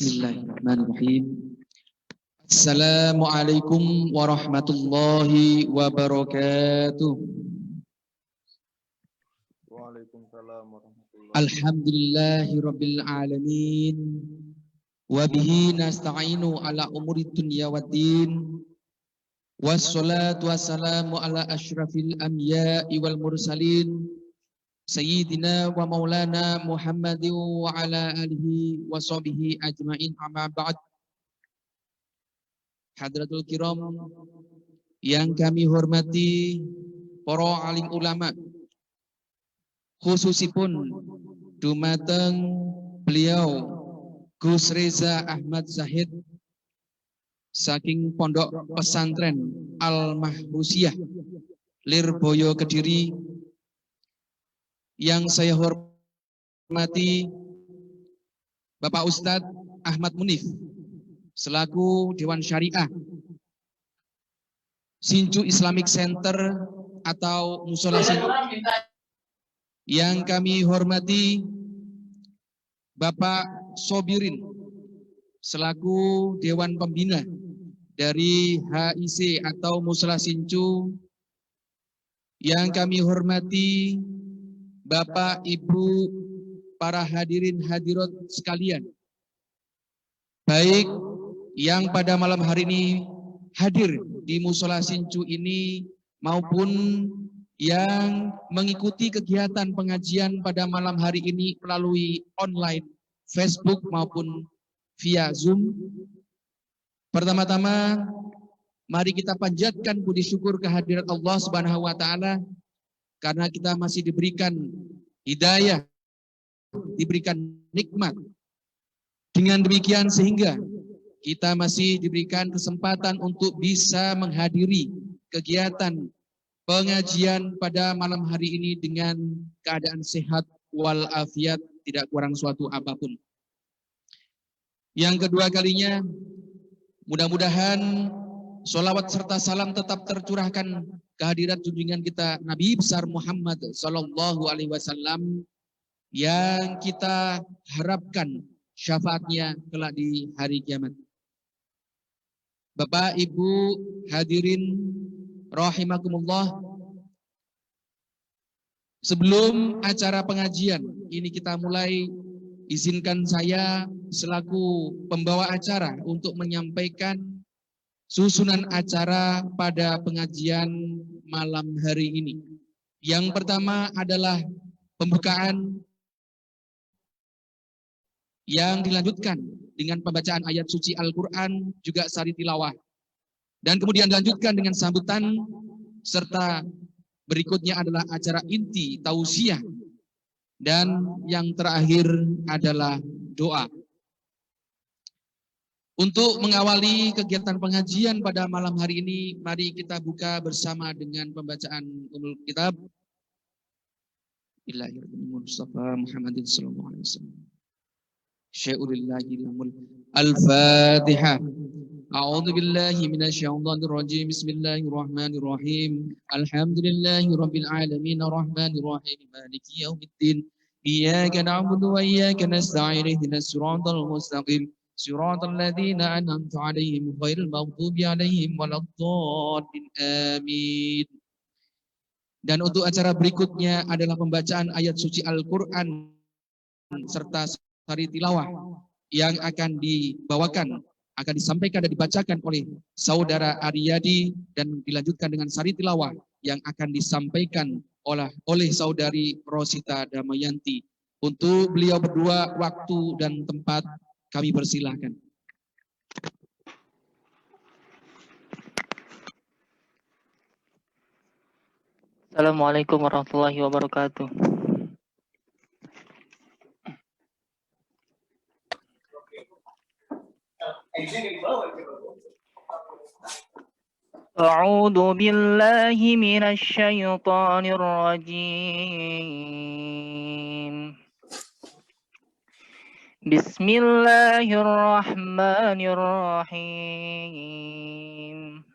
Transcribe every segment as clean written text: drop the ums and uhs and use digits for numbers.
Bismillahirrahmanirrahim. Assalamualaikum warahmatullahi wabarakatuh. Waalaikumsalam warahmatullahi wabarakatuh. Alhamdulillahirabbil alamin. Wa bihi nasta'inu ala umuri dunya waddin. Wassalatu wassalamu ala asyrafil anbiya'i wal mursalin. Sayyidina wa maulana Muhammadin wa ala alihi wa sahbihi ajma'in, amma ba'd. Hadratul kiram yang kami hormati, para alim ulama, khususipun dumateng beliau Gus Reza Ahmad Zahid saking Pondok Pesantren Al-Mahrusyah Lirboyo Kediri, yang saya hormati Bapak Ustadz Ahmad Munif selaku Dewan Syariah Sinju Islamic Center atau Musola Sinju. Yang kami hormati Bapak Sobirin selaku Dewan Pembina dari HIC atau Musola Sinju. Yang kami hormati Bapak Ibu para hadirin hadirat sekalian, baik yang pada malam hari ini hadir di Musola Sinju ini maupun yang mengikuti kegiatan pengajian pada malam hari ini melalui online, Facebook maupun via Zoom. Pertama-tama mari kita panjatkan puji syukur kehadirat Allah Subhanahu wa taala karena kita masih diberikan hidayah, diberikan nikmat. Dengan demikian sehingga kita masih diberikan kesempatan untuk bisa menghadiri kegiatan pengajian pada malam hari ini dengan keadaan sehat walafiat, tidak kurang suatu apapun. Yang kedua kalinya, mudah-mudahan sholawat serta salam tetap tercurahkan kehadirat junjungan kita Nabi besar Muhammad Sallallahu Alaihi Wasallam yang kita harapkan syafaatnya kelak di hari kiamat. Bapak Ibu hadirin rahimakumullah, sebelum acara pengajian ini kita mulai, izinkan saya selaku pembawa acara untuk menyampaikan susunan acara pada pengajian malam hari ini. Yang pertama adalah pembukaan yang dilanjutkan dengan pembacaan ayat suci Al-Quran, juga sari tilawah. Dan kemudian dilanjutkan dengan sambutan, serta berikutnya adalah acara inti tausiah. Dan yang terakhir adalah doa. Untuk mengawali kegiatan pengajian pada malam hari ini, mari kita buka bersama dengan pembacaan Ummul Kitab. Mustafa Muhammadin sallallahu alaihi wasallam. Al-Fatihah. A'udzu billahi minasyaitonir rajim. Bismillahirrahmanirrahim. Alhamdulillahirabbil alamin arrahmanir rahim maliki yaumiddin. Iyyaka na'budu wa iyyaka nasta'in ihdinas siratal mustaqim. Siratal ladzina an'amta 'alaihim ghairil maghdubi 'alaihim waladdallin. Amin. Dan untuk acara berikutnya adalah pembacaan ayat suci Al-Qur'an serta sari tilawah yang akan dibawakan, akan disampaikan dan dibacakan oleh Saudara Ariyadi, dan dilanjutkan dengan sari tilawah yang akan disampaikan oleh Saudari Rosita Damayanti. Untuk beliau berdua, waktu dan tempat kami persilahkan. Assalamualaikum warahmatullahi wabarakatuh. A'udzu billahi minasy syaithanir rajim. Bismillahirrahmanirrahim.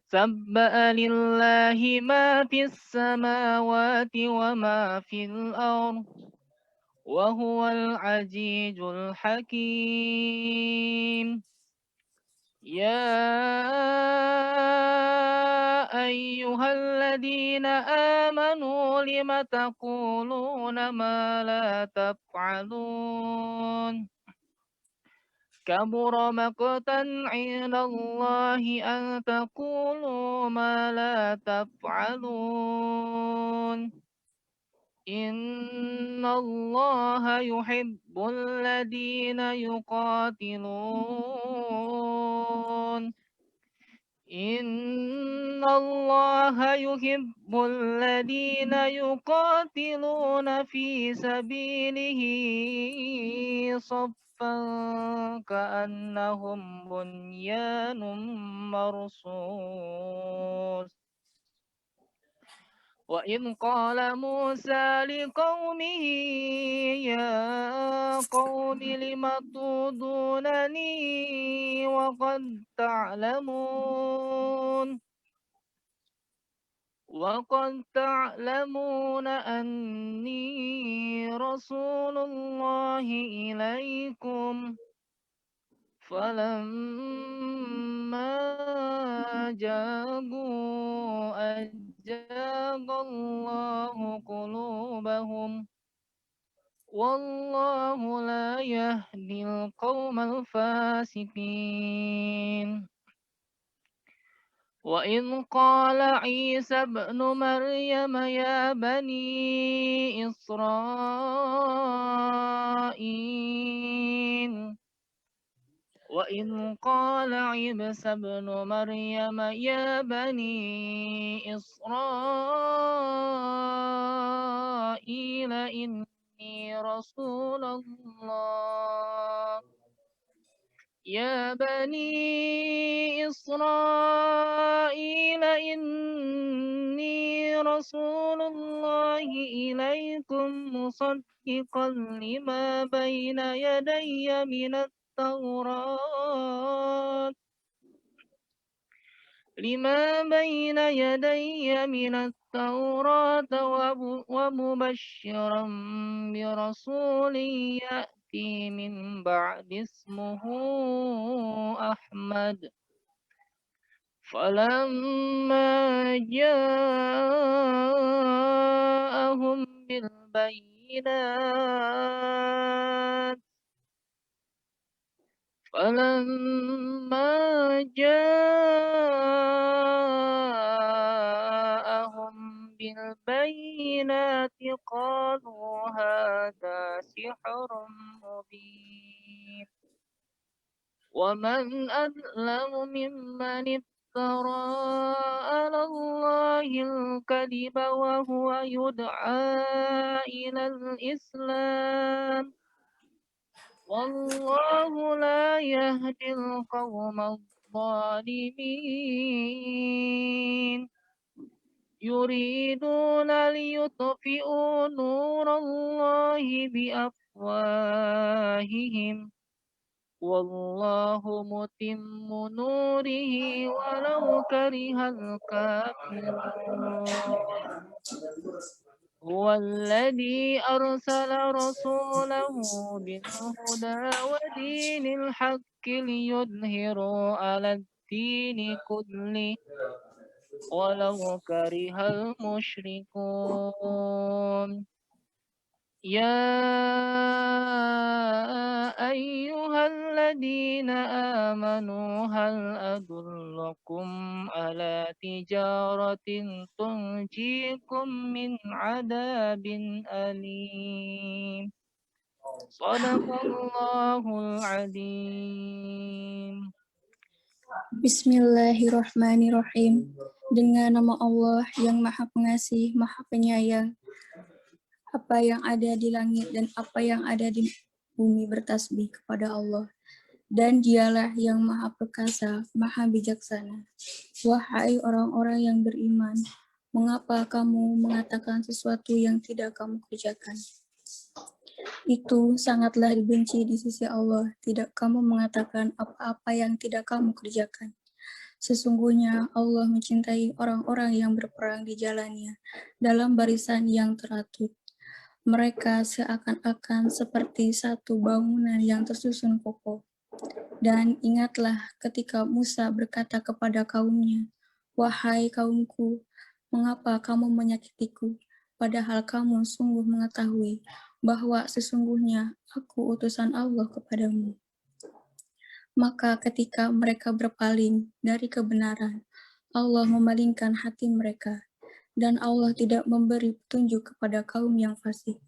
Sabbaha lillahi ma fis samawati wa ma fil ardh وهو العزيز الحكيم. يا أيها الذين آمنوا لم تقولون ما لا تفعلون كبر مقتا عند الله أن تقولوا ما لا تفعلون إن الله يحب الذين يقاتلون إن الله يحب الذين يقاتلون في سبيله صفا كأنهم بنيان مرصوص. وإذ قال موسى لقومه يا قوم لم تؤذونني وقد تعلمون أني رسول الله إليكم فلما جاءوا أزاغ الله قلوبهم والله لا يهدي القوم الفاسقين. وإذ قال عيسى ابن مريم يا بني إسرائيل وإذ قال عيسى ابن مريم يا بني إسرائيل إني رسول الله يا بني إسرائيل إني رسول الله إليكم مصدقا لما بين يدي من التوراة ومبشرا برسول يأتي من بعد اسمه أحمد فلما جاءهم بالبينات قالوا هذا سحر مبين ومن أظلم ممن افترى على الله الكذب وهو يدعى إلى الإسلام والله لا يهدي القوم الظالمين يريدون ليطفئوا نور الله بأفواههم والله متم نوره ولو كره الكافرون هو الذي أرسل رسوله بالهدى ودين الحق ليظهره على الدين كله ولو كره المشركون يا أيها الذين آمنوا هل أدلكم على تجارة تنجيكم من عذاب أليم صدق الله العظيم. Bismillahirrahmanirrahim. Dengan nama Allah yang Maha Pengasih, Maha Penyayang. Apa yang ada di langit dan apa yang ada di bumi bertasbih kepada Allah. Dan dialah yang Maha Perkasa, Maha Bijaksana. Wahai orang-orang yang beriman, mengapa kamu mengatakan sesuatu yang tidak kamu kerjakan? Itu sangatlah dibenci di sisi Allah, tidak kamu mengatakan apa-apa yang tidak kamu kerjakan. Sesungguhnya Allah mencintai orang-orang yang berperang di jalannya dalam barisan yang teratur. Mereka seakan-akan seperti satu bangunan yang tersusun kokoh. Dan ingatlah ketika Musa berkata kepada kaumnya, "Wahai kaumku, mengapa kamu menyakitiku? Padahal kamu sungguh mengetahui bahwa sesungguhnya aku utusan Allah kepadamu." Maka ketika mereka berpaling dari kebenaran, Allah memalingkan hati mereka, dan Allah tidak memberi petunjuk kepada kaum yang fasik.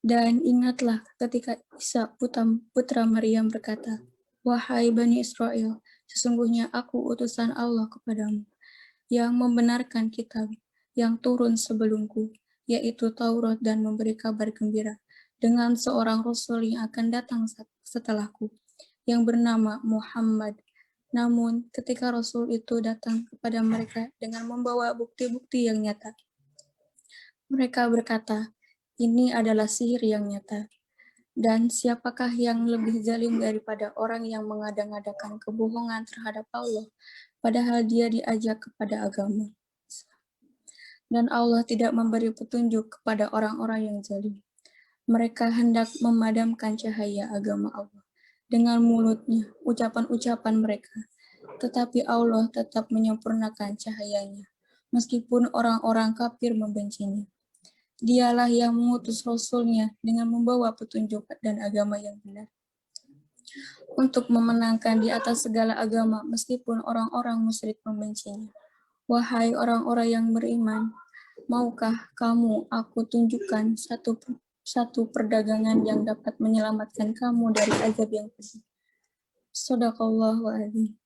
Dan ingatlah ketika Isa putra Maryam berkata, "Wahai Bani Israel, sesungguhnya aku utusan Allah kepadamu, yang membenarkan kitab yang turun sebelumku, yaitu Taurat, dan memberi kabar gembira dengan seorang Rasul yang akan datang setelahku, yang bernama Muhammad. Namun ketika Rasul itu datang kepada mereka dengan membawa bukti-bukti yang nyata, mereka berkata, ini adalah sihir yang nyata. Dan siapakah yang lebih zalim daripada orang yang mengada-ngadakan kebohongan terhadap Allah, padahal dia diajak kepada agama. Dan Allah tidak memberi petunjuk kepada orang-orang yang zalim. Mereka hendak memadamkan cahaya agama Allah dengan mulutnya, ucapan-ucapan mereka. Tetapi Allah tetap menyempurnakan cahayanya, meskipun orang-orang kafir membencinya. Dialah yang mengutus Rasul-Nya dengan membawa petunjuk dan agama yang benar, untuk memenangkan di atas segala agama, meskipun orang-orang musyrik membencinya. Wahai orang-orang yang beriman, maukah kamu aku tunjukkan satu perdagangan yang dapat menyelamatkan kamu dari azab yang pedih? Shadaqallahu adzim.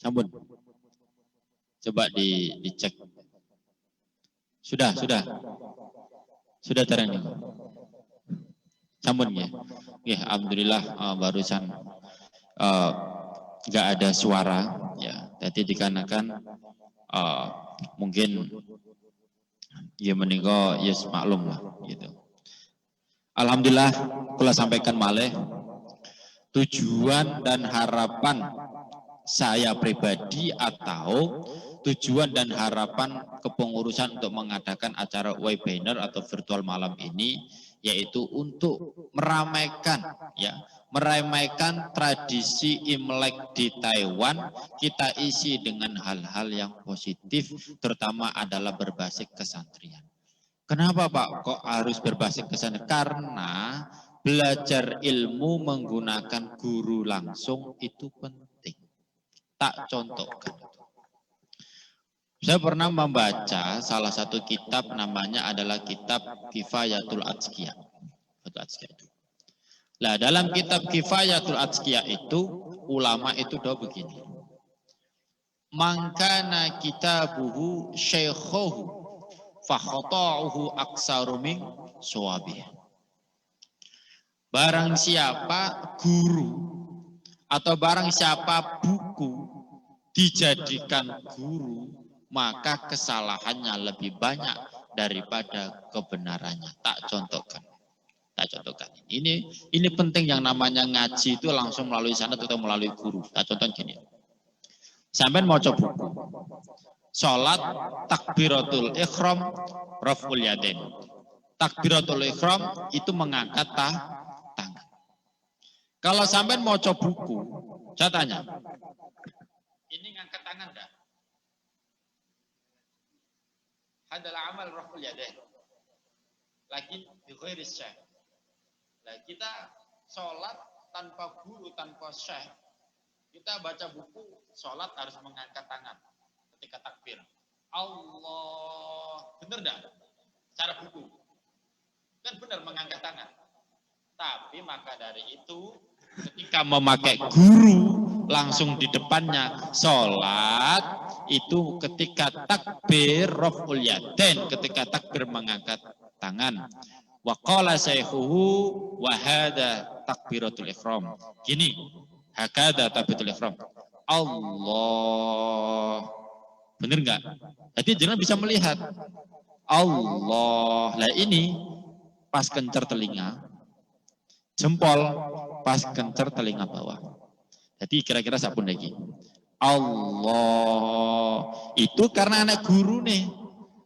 Sampun. Coba dicek. Sudah terang. Sampun ya. Ya, alhamdulillah barusan nggak ada suara ya. Jadi dikarenakan mungkin ya menika yes maklum lah gitu. Alhamdulillah kula sampaikan malih tujuan dan harapan saya pribadi atau tujuan dan harapan kepengurusan untuk mengadakan acara webinar atau virtual malam ini yaitu untuk meramaikan tradisi Imlek di Taiwan. Kita isi dengan hal-hal yang positif, terutama adalah berbasis kesantrian. Kenapa Pak kok harus berbasis kesana? Karena belajar ilmu menggunakan guru langsung itu penting. Tak contohkan. Saya pernah membaca salah satu kitab namanya adalah kitab Kifayatul Atqiya. Nah, dalam kitab Kifayatul Atqiya itu ulama itu doa begini. Mangkana kitabuhu syaikhuhu fakhata'uhu aksaru min shawabih. Barang siapa guru atau barang siapa buku dijadikan guru, maka kesalahannya lebih banyak daripada kebenarannya. Tak contohkan. Ini penting, yang namanya ngaji itu langsung melalui sanad atau melalui guru. Tak contohkan gini. Sampai mau coba buku. Salat takbiratul ikhram raf'ul yadain. Takbiratul ikhram itu mengangkat tangan. Kalau sampai mau coba buku, saya tanya, ini ngangkat tangan enggak? Adalah amal raf'ul yadain. Lagi di ghairi syekh. Nah, kita salat tanpa guru, tanpa syekh. Kita baca buku, salat harus mengangkat tangan. Ketika takbir, Allah, benar enggak? Cara buku kan benar mengangkat tangan. Tapi maka dari itu, ketika memakai guru langsung di depannya, sholat itu ketika takbir raf'ul yadain, ketika takbir mengangkat tangan. Wa qala shaykhuhu wa hadha takbiratul ihram. Gini, hakada takbiratul ihram. Allah. Benar enggak? Jadi jangan bisa melihat Allah. Lah ini pas kencer telinga, jempol pas kencer telinga bawah. Jadi kira-kira sapun lagi. Allah itu karena anak guru nih.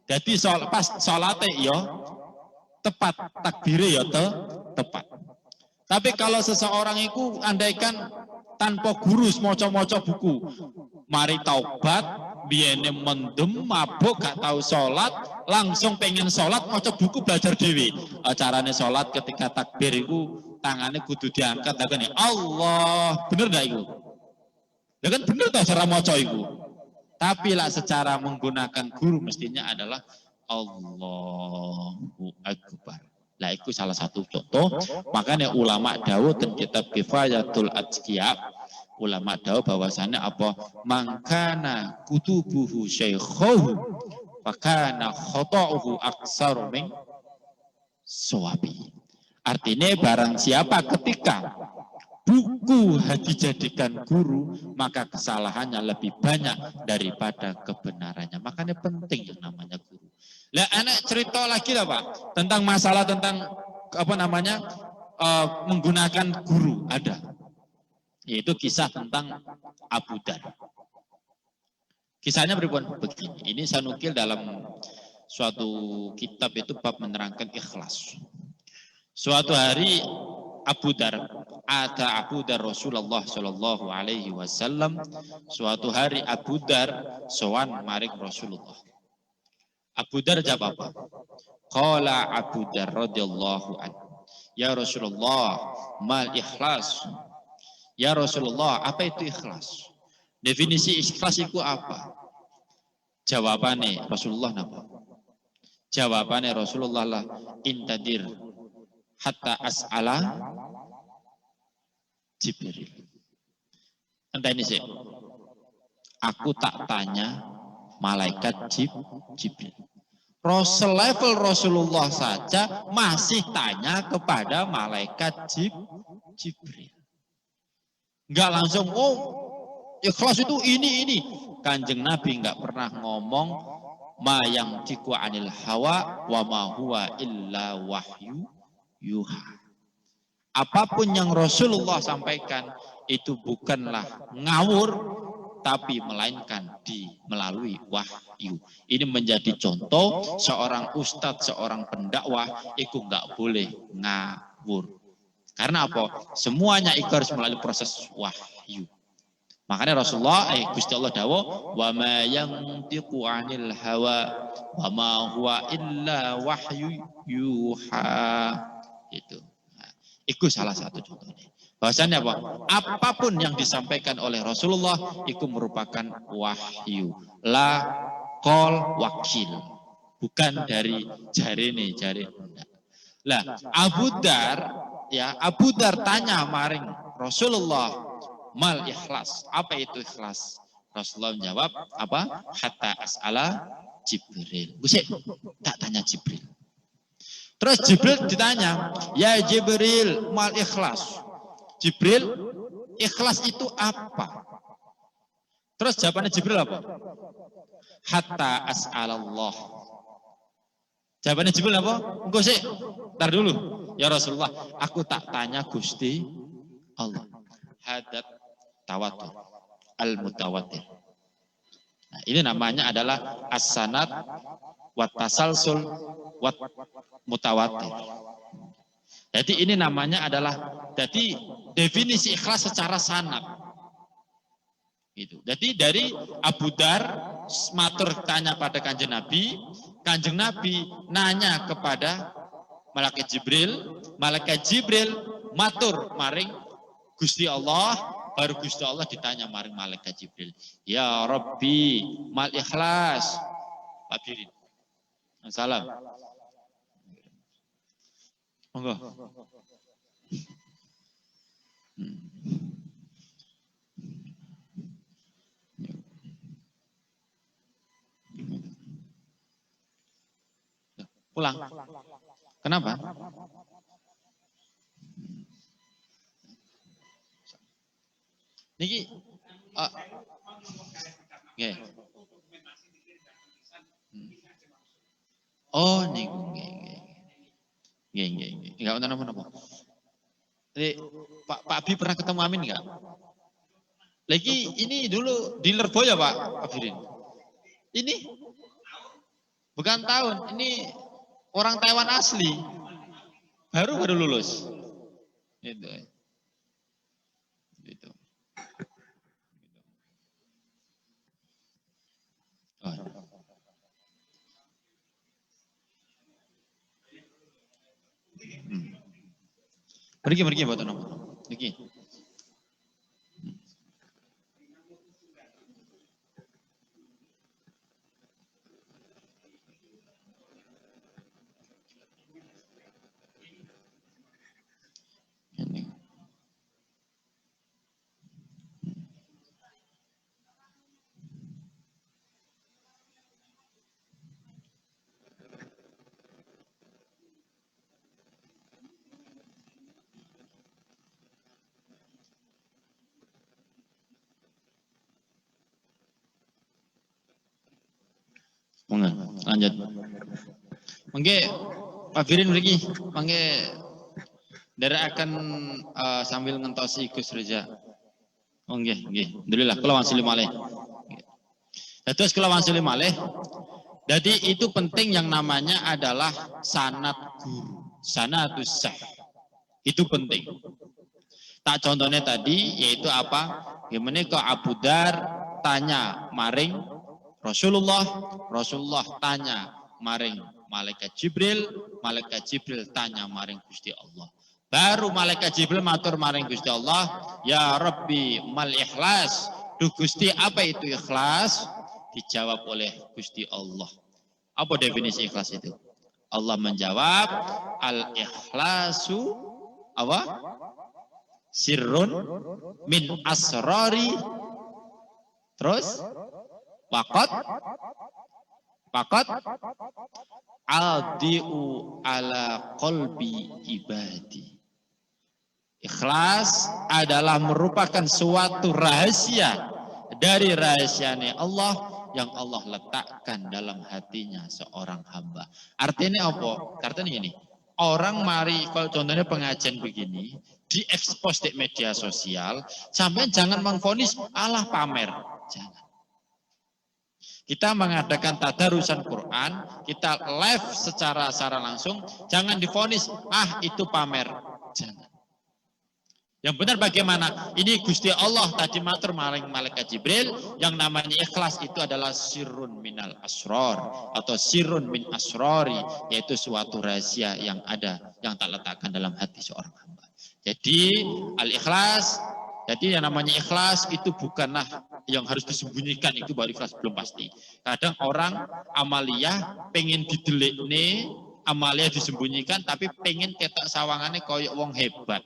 Jadi pas sholatnya ya tepat, takbirnya ya tepat. Tapi kalau seseorang itu andaikan tanpa guru moco-moco buku, mari taubat, biene mendem, mabuk, gak tahu sholat, langsung pengen sholat, moco buku belajar dewi. Caranya sholat ketika takbir itu tangannya kudu diangkat, kan ya Allah, bener gak itu? Ya kan bener toh cara moco itu. Tapi lah secara menggunakan guru mestinya adalah Allahu Akbar. Lah itu salah satu contoh. Makanya ulama dawuh dan kitab Kifayatul Atqiya, ulama dawuh bahwasannya apa? Mangkana kutubuhu syaikhuhu fakana khata'uhu aksaru min shawabi. Artinya barang siapa ketika buku dijadikan guru, maka kesalahannya lebih banyak daripada kebenarannya. Makanya penting yang namanya guru. Lah anak cerita lagi lah Pak tentang masalah tentang apa namanya menggunakan guru ada, yaitu kisah tentang Abu Dar. Kisahnya begini. Ini saya nukil dalam suatu kitab itu bab menerangkan ikhlas. Suatu hari Abu Dar Rasulullah Shallallahu Alaihi Wasallam. Suatu hari Abu Dar sowan maring Rasulullah. Abu Dar jawab apa? Qala Abu Dar radhiyallahu anhu. Ya Rasulullah, mal ikhlas. Ya Rasulullah, apa itu ikhlas? Definisi ikhlas itu apa? Jawabannya Rasulullah napa? Jawabannya Rasulullah lah intadir hatta as'ala Jibril. Entah ini sih. Aku tak tanya malaikat Jibril. Level Rasulullah saja masih tanya kepada malaikat Jibril. Enggak langsung, oh ikhlas itu ini. Kanjeng Nabi enggak pernah ngomong ma yang tiku anil hawa wa ma huwa illa wahyu yuha. Apapun yang Rasulullah sampaikan itu bukanlah ngawur, tapi melainkan melalui wahyu. Ini menjadi contoh seorang ustadz, seorang pendakwah itu enggak boleh ngawur. Karena apa? Semuanya itu harus melalui proses wahyu. Makanya Rasulullah, Gusti Allah dawuh, wa ma yantiqu 'anil hawa wa ma huwa illa wahyu yuha. Itu. Nah, itu salah satu contohnya. Bahasanya apa? Apapun yang disampaikan oleh Rasulullah itu merupakan wahyu. La qol wakil. Bukan dari jari. Lah, Abu Dar tanya maring Rasulullah, mal ikhlas. Apa itu ikhlas? Rasulullah menjawab, apa? Hatta as'ala Jibril. Busik, tak tanya Jibril. Terus Jibril ditanya, ya Jibril, mal ikhlas. Jibril, ikhlas itu apa? Terus jawabannya Jibril apa? Hatta as'alallah. Jawabannya Jibril apa? Engkau sih, ntar dulu. Ya Rasulullah, aku tak tanya Gusti Allah. Hadat tawatur al-mutawatir. Nah, ini namanya adalah as-sanad wat tasalsul wat mutawatir. Jadi ini namanya adalah definisi ikhlas secara sanad. Gitu. Jadi dari Abu Dar matur tanya pada Kanjeng Nabi nanya kepada malaikat Jibril matur maring Gusti Allah, baru Gusti Allah ditanya maring malaikat Jibril. Ya Rabbi, mal ikhlas. Pak Birin. Salam. Monggo. Pulang. Kenapa? Niki nggih. Oh niku nggih. Enggak napa-napa. Jadi Pak Abi pernah ketemu Amin enggak? Lagi ini dulu di Lirboyo Pak Abirin. Ini bukan tahun, ini orang Taiwan asli. Baru lulus. Itu. Pergi buat nomor. Pergi. Lanjut. Mangke Pak Firin mriki, mangke akan sambil ngentosi Gus Reza. Oh nggih. Alhamdulillah kula wangsuli malih. Terus kula wangsuli malih. Jadi itu penting yang namanya adalah sanad guru, sanadus syekh. Itu penting. Tak contohnya tadi yaitu apa? Gimana kok Abu Dar tanya maring Rasulullah tanya maring malaikat Jibril tanya maring Gusti Allah. Baru malaikat Jibril matur maring Gusti Allah, ya Rabbi mal ikhlas. Duh Gusti, apa itu ikhlas? Dijawab oleh Gusti Allah. Apa definisi ikhlas itu? Allah menjawab, al ikhlasu apa? Sirrun min asrari Terus Pakot aldiu ala qalbi ibadi. Ikhlas adalah merupakan suatu rahasia dari rahasianya Allah yang Allah letakkan dalam hatinya seorang hamba. Artinya apa? Artinya gini, orang mari kalau contohnya pengajian begini, diekspos di media sosial, sampai jangan mengvonis Allah pamer. Jangan. Kita mengadakan tadarusan Quran, kita live secara langsung, jangan divonis, itu pamer. Jangan. Yang benar bagaimana? Ini Gusti Allah tadi matur maring malaikat Jibril, yang namanya ikhlas itu adalah sirrun minal asror, atau sirrun min asrori, yaitu suatu rahasia yang ada, yang tak letakkan dalam hati seorang hamba. Jadi al-ikhlas, jadi yang namanya ikhlas itu bukanlah yang harus disembunyikan, itu baru ikhlas, belum pasti. Kadang orang amaliyah pengen didelik nih, amaliyah disembunyikan, tapi pengen ketok sawangannya koyok wong hebat.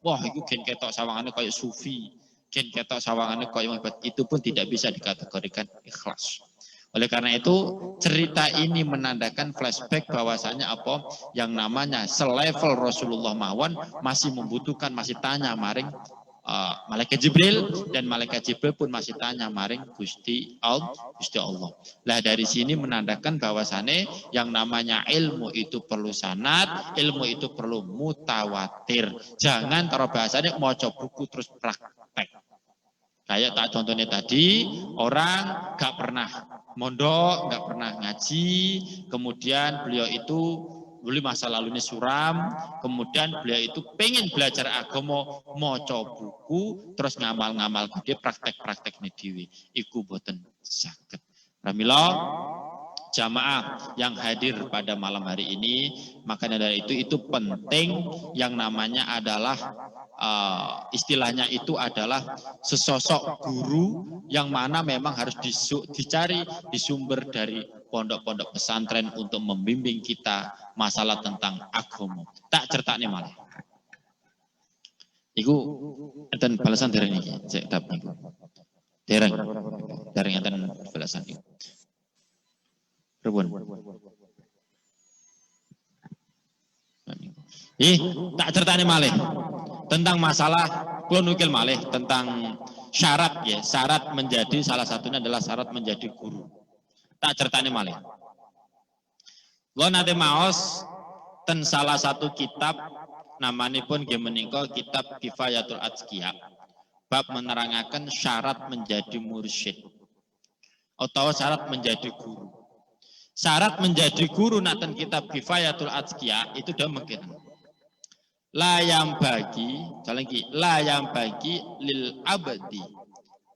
Wah, itu gen ketok sawangannya koyok sufi, gen ketok sawangannya koyok wong hebat. Itu pun tidak bisa dikategorikan ikhlas. Oleh karena itu, cerita ini menandakan flashback bahwasanya apa yang namanya selevel Rasulullah mawon masih membutuhkan, masih tanya maring malaikat Jibril, dan malaikat Jibril pun masih tanya maring Gusti Allah. Lah dari sini menandakan bahwasannya yang namanya ilmu itu perlu sanad, ilmu itu perlu mutawatir. Jangan taruh bahasanya maca buku terus praktek. Kayak tak contohnya tadi, orang gak pernah mondok, gak pernah ngaji, kemudian beliau itu dulu masa lalunya suram, kemudian beliau itu pengen belajar agama, maca buku, terus ngamal-ngamal gede, praktek-praktek dewi. Iku boten saged. Pramila jamaah yang hadir pada malam hari ini, makanya dari itu penting yang namanya adalah istilahnya itu adalah sesosok guru yang mana memang harus dicari di sumber dari pondok-pondok pesantren untuk membimbing kita masalah tentang agama. Tak certaknya malah. Iku enten balasan dereng iki, cek dap niku. Dereng enten balasan iku. Pripun? Tak certaknya malih tentang masalah kula nukil malih tentang syarat ya, syarat menjadi salah satunya adalah syarat menjadi guru. Tak ceritanya malih. Lo nanti maos ten salah satu kitab namanipun nggih menika kitab Kifayatul Atqiya. Bab menerangaken syarat menjadi mursyid atau syarat menjadi guru. Syarat menjadi guru naten kitab Kifayatul Atqiya itu udah mungkin. Layam bagi, layam bagi lil abdi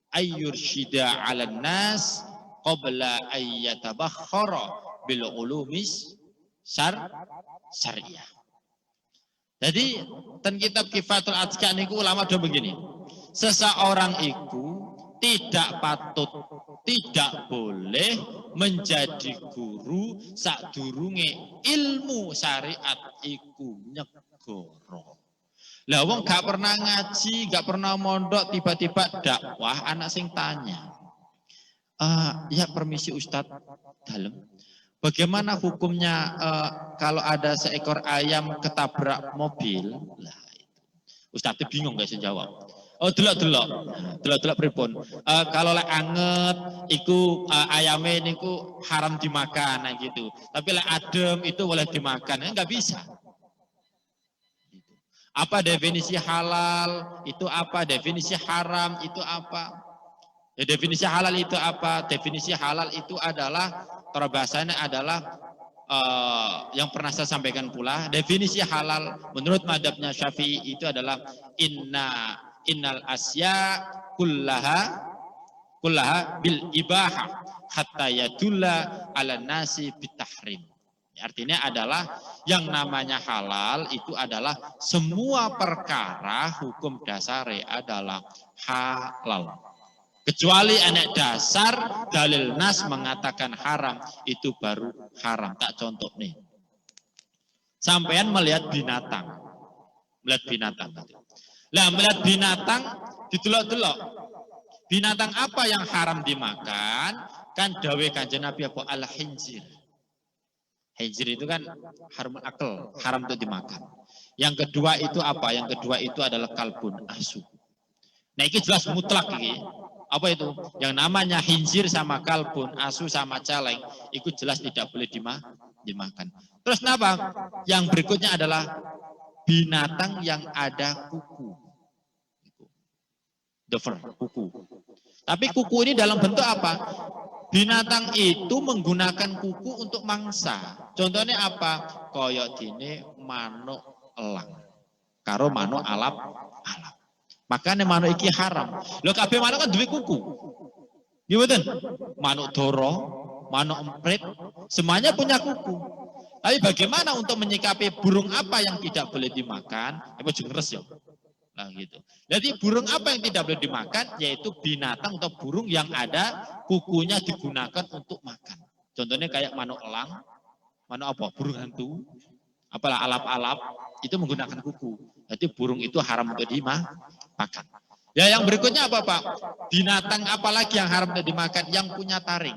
ayyursyida 'alan nas qabla ayyatabakhkhara bil ulumis syariah. Jadi ten kitab Kifayatul Atqiya niku ulama do begini. Seseorang itu tidak patut, tidak boleh menjadi guru sadurunge ilmu syariat iku nyegoro. Lah wong gak pernah ngaji, gak pernah mondok, tiba-tiba dakwah anak sing tanya. Ya permisi Ustadz, dalem. Bagaimana hukumnya kalau ada seekor ayam ketabrak mobil? Lah, Ustadz bingung gak sih jawab. Oh delok pripun. Kalau lek anget, iku ayamnya niku haram dimakan, nah gitu. Tapi lek adem itu boleh dimakan, enggak bisa. Apa definisi halal? Itu apa? Definisi haram itu apa? Ya, definisi halal itu apa? Definisi halal itu adalah bahasanya adalah yang pernah saya sampaikan pula. Definisi halal menurut madhabnya Syafi'i itu adalah innal asya kullaha bil ibaha hatta yadulla ala nasi bitahrim. Artinya adalah yang namanya halal itu adalah semua perkara hukum dasarnya adalah halal. Kecuali anak dasar dalil nas mengatakan haram, itu baru haram. Tak contoh nih. Sampean melihat binatang. Melihat binatang. Lah melihat binatang didelok-delok. Binatang apa yang haram dimakan? Kan dawe kanjeng Nabi apa? Al-khinzir. Khinzir itu kan haram akal, haram untuk dimakan. Yang kedua itu apa? Yang kedua itu adalah kalbun, asu. Nah ini jelas mutlak ini. Apa itu? Yang namanya khinzir sama kalbun, asu sama celeng, itu jelas tidak boleh dimakan. Terus kenapa? Yang berikutnya adalah binatang yang ada kuku. Dover, kuku. Tapi kuku ini dalam bentuk apa? Binatang itu menggunakan kuku untuk mangsa. Contohnya apa? Koyok dini manuk elang. Karo manuk alap. Makanya manuk iki haram. Lho kabeh manuk kan duwe kuku. Iya betul? Manuk doro, manuk emprit, semuanya punya kuku. Tapi bagaimana untuk menyikapi burung apa yang tidak boleh dimakan? Apa jengeres ya? Nah gitu. Jadi burung apa yang tidak boleh dimakan? Yaitu binatang atau burung yang ada kukunya digunakan untuk makan. Contohnya kayak manuk elang, manuk apa? Burung hantu, apalah alap-alap, itu menggunakan kuku. Jadi burung itu haram untuk dimakan. Ya yang berikutnya apa Pak? Binatang apa lagi yang haram untuk dimakan? Yang punya taring.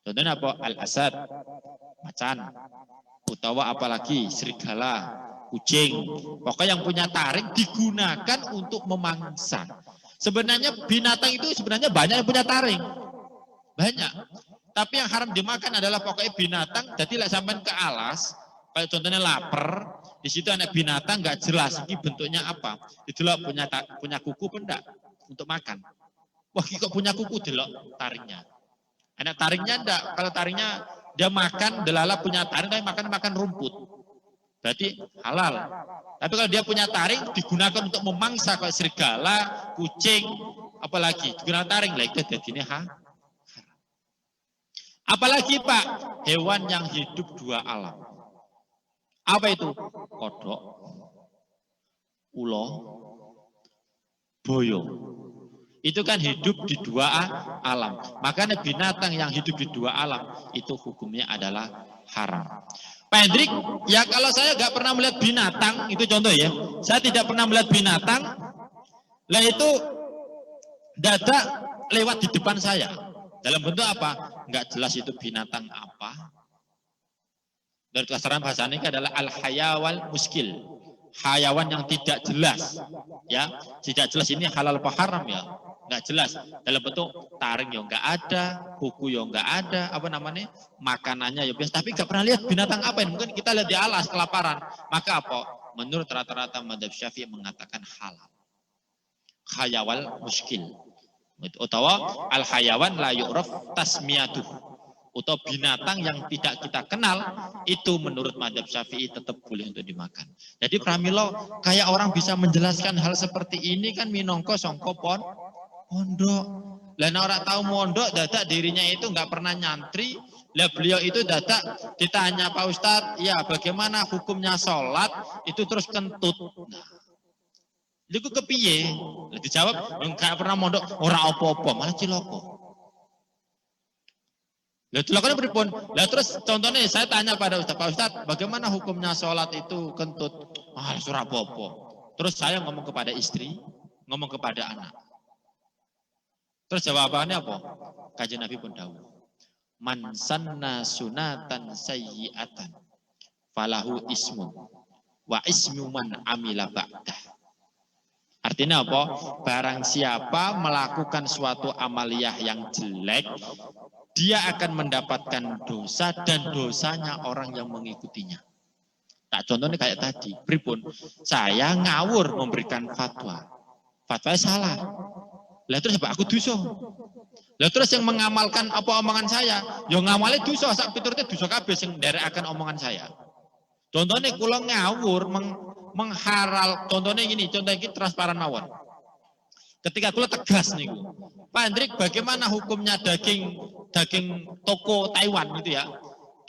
Contohnya apa? Al-asad, macan, utawa apalagi serigala, kucing, pokoknya yang punya taring digunakan untuk memangsa. Sebenarnya binatang itu sebenarnya banyak yang punya taring, banyak. Tapi yang haram dimakan adalah pokoknya binatang. Jadi lah sampai ke alas, kayak contohnya lapar, di situ ada binatang nggak jelas, ini bentuknya apa? Didelok punya kuku pendak untuk makan. Wah, kok punya kuku delok taringnya. Ada taringnya enggak? Kalau taringnya dia makan, delala punya taring, tapi makan rumput. Berarti halal. Tapi kalau dia punya taring digunakan untuk memangsa kayak serigala, kucing, apalagi digunakan taring lah itu jadinya haram. Apalagi Pak, hewan yang hidup dua alam. Apa itu? Kodok, ulo, boyo. Itu kan hidup di dua alam. Makanya binatang yang hidup di dua alam itu hukumnya adalah haram. Pak Hendrik, ya kalau saya nggak pernah melihat binatang, itu contoh ya. Saya tidak pernah melihat binatang, lah itu dadak lewat di depan saya. Dalam bentuk apa? Nggak jelas itu binatang apa. Dari keserangan bahasa ini adalah al-hayawal muskil. Hayawan yang tidak jelas. Ya, tidak jelas ini halal apa haram ya. Nggak jelas. Dalam bentuk taring yang nggak ada, kuku yang nggak ada, apa namanya, makanannya ya biasa. Tapi nggak pernah lihat binatang apa yang mungkin kita lihat di alas kelaparan. Maka apa? Menurut rata-rata madzhab Syafi'i mengatakan halal. Hayawal muskil. Utawa al hayawan la yu'raf tasmiyatuh. Atau binatang yang tidak kita kenal itu menurut madzhab Syafi'i tetap boleh untuk dimakan. Jadi pramila kayak orang bisa menjelaskan hal seperti ini kan minangka sangka pondok. Lah orang tahu mondok dadak dirinya itu nggak pernah nyantri. Lah beliau itu dadak ditanya Pak Ustadz, ya bagaimana hukumnya sholat itu terus kentut. Nah, itu kepiye? Dijawab nggak pernah mondok, ora apa-apa, malah ciloko. Lah celokane pripun? Lah terus contohnya saya tanya pada Ustaz, Pak Ustaz, bagaimana hukumnya sholat itu kentut? Ah, ora apa-apa. Terus saya ngomong kepada istri, ngomong kepada anak. Terus jawabannya apa? Kanjeng Nabi pun dawuh. Man sanna sunatan sayyi'atan falahu ismun wa ismu man amila ba'dah. Artinya apa? Barang siapa melakukan suatu amaliyah yang jelek, dia akan mendapatkan dosa dan dosanya orang yang mengikutinya. Tak contohnya kayak tadi, pripun? Saya ngawur memberikan fatwa. Fatwanya salah. Lah terus apa? Aku dosa. Lah terus yang mengamalkan apa omongan saya, yang ngamalnya dosa, sak piturute dosa kabeh sing nderekaken omongan saya. Contohnya kula ngawur mengharal, contohnya gini, contohnya ini transparan mawon. Ketika kula tegas nih, Pak Hendrik, bagaimana hukumnya daging toko Taiwan gitu ya?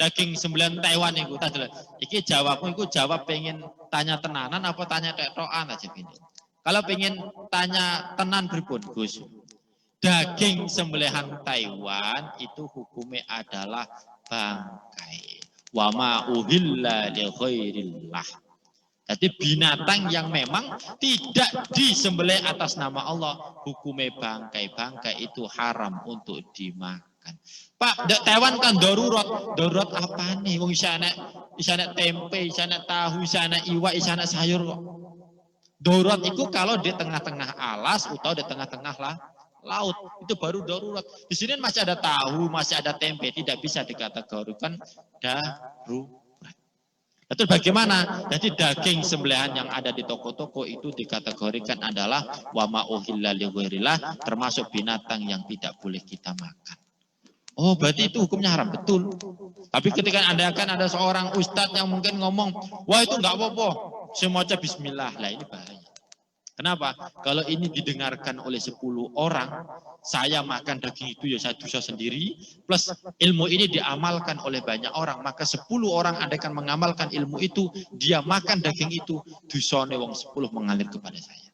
Daging sembelihan Taiwan itu tadi. Iki jawabmu itu jawab pengen tanya tenanan apa tanya tek-tokan aja gini. Kalau pengen tanya tenan pripun, Gus? Daging sembelihan Taiwan itu hukumnya adalah bangkai. Wa ma uhilla li ghairillah. Jadi binatang yang memang tidak disembelih atas nama Allah, hukumnya bangkai-bangkai itu haram untuk dimakan. Pak, Taiwan kan darurat. Darurat apa nih? Wong isana tempe, isana tahu, isana iwak, isana sayur kok. Darurat itu kalau di tengah-tengah alas atau di tengah-tengah laut, itu baru darurat. Di sini masih ada tahu, masih ada tempe, tidak bisa dikategorikan darurat. Itu bagaimana? Jadi daging sembelihan yang ada di toko-toko itu dikategorikan adalah wama uhilla li ghairillah, termasuk binatang yang tidak boleh kita makan. Oh, berarti itu hukumnya haram, betul. Tapi ketika ada seorang ustadz yang mungkin ngomong, wah itu enggak apa-apa, semuanya bismillah. Lah ini bahaya. Kenapa? Kalau ini didengarkan oleh 10 orang, saya makan daging itu ya saya dosa sendiri, plus ilmu ini diamalkan oleh banyak orang, maka 10 orang andaikan mengamalkan ilmu itu, dia makan daging itu, dosane wong 10 mengalir kepada saya.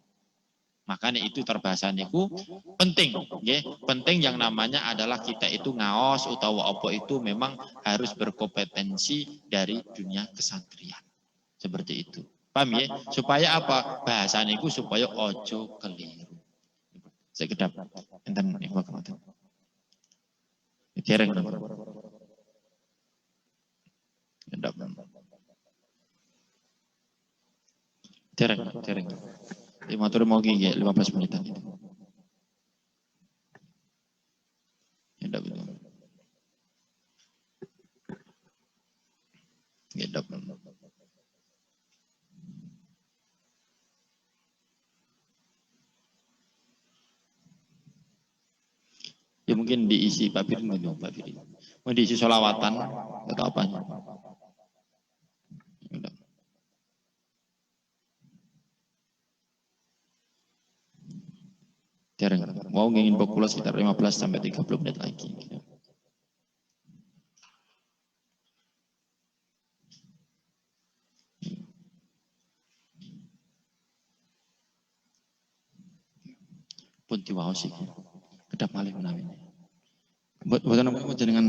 Makanya itu terbahasaniku penting, ya. Penting yang namanya adalah kita itu ngaos utawa apa itu memang harus berkompetensi dari dunia kesantrian. Seperti itu. Paham ya? Supaya apa? Bahasanya itu supaya ojo keliru. Saya kedap. Enten iku kemoten. Dereng. Kedap. Dereng. Motor mau gigi 15 menitan itu. Kedap itu. Kedap. Ya mungkin diisi Pak Firin, Pak Firin. Mau diisi sholawatan atau apanya? Jarang. Mau ingin populer sekitar 15 sampai 30 menit lagi. Pun tiwau sih. Kedap malih menawi. Buatan apa jenengan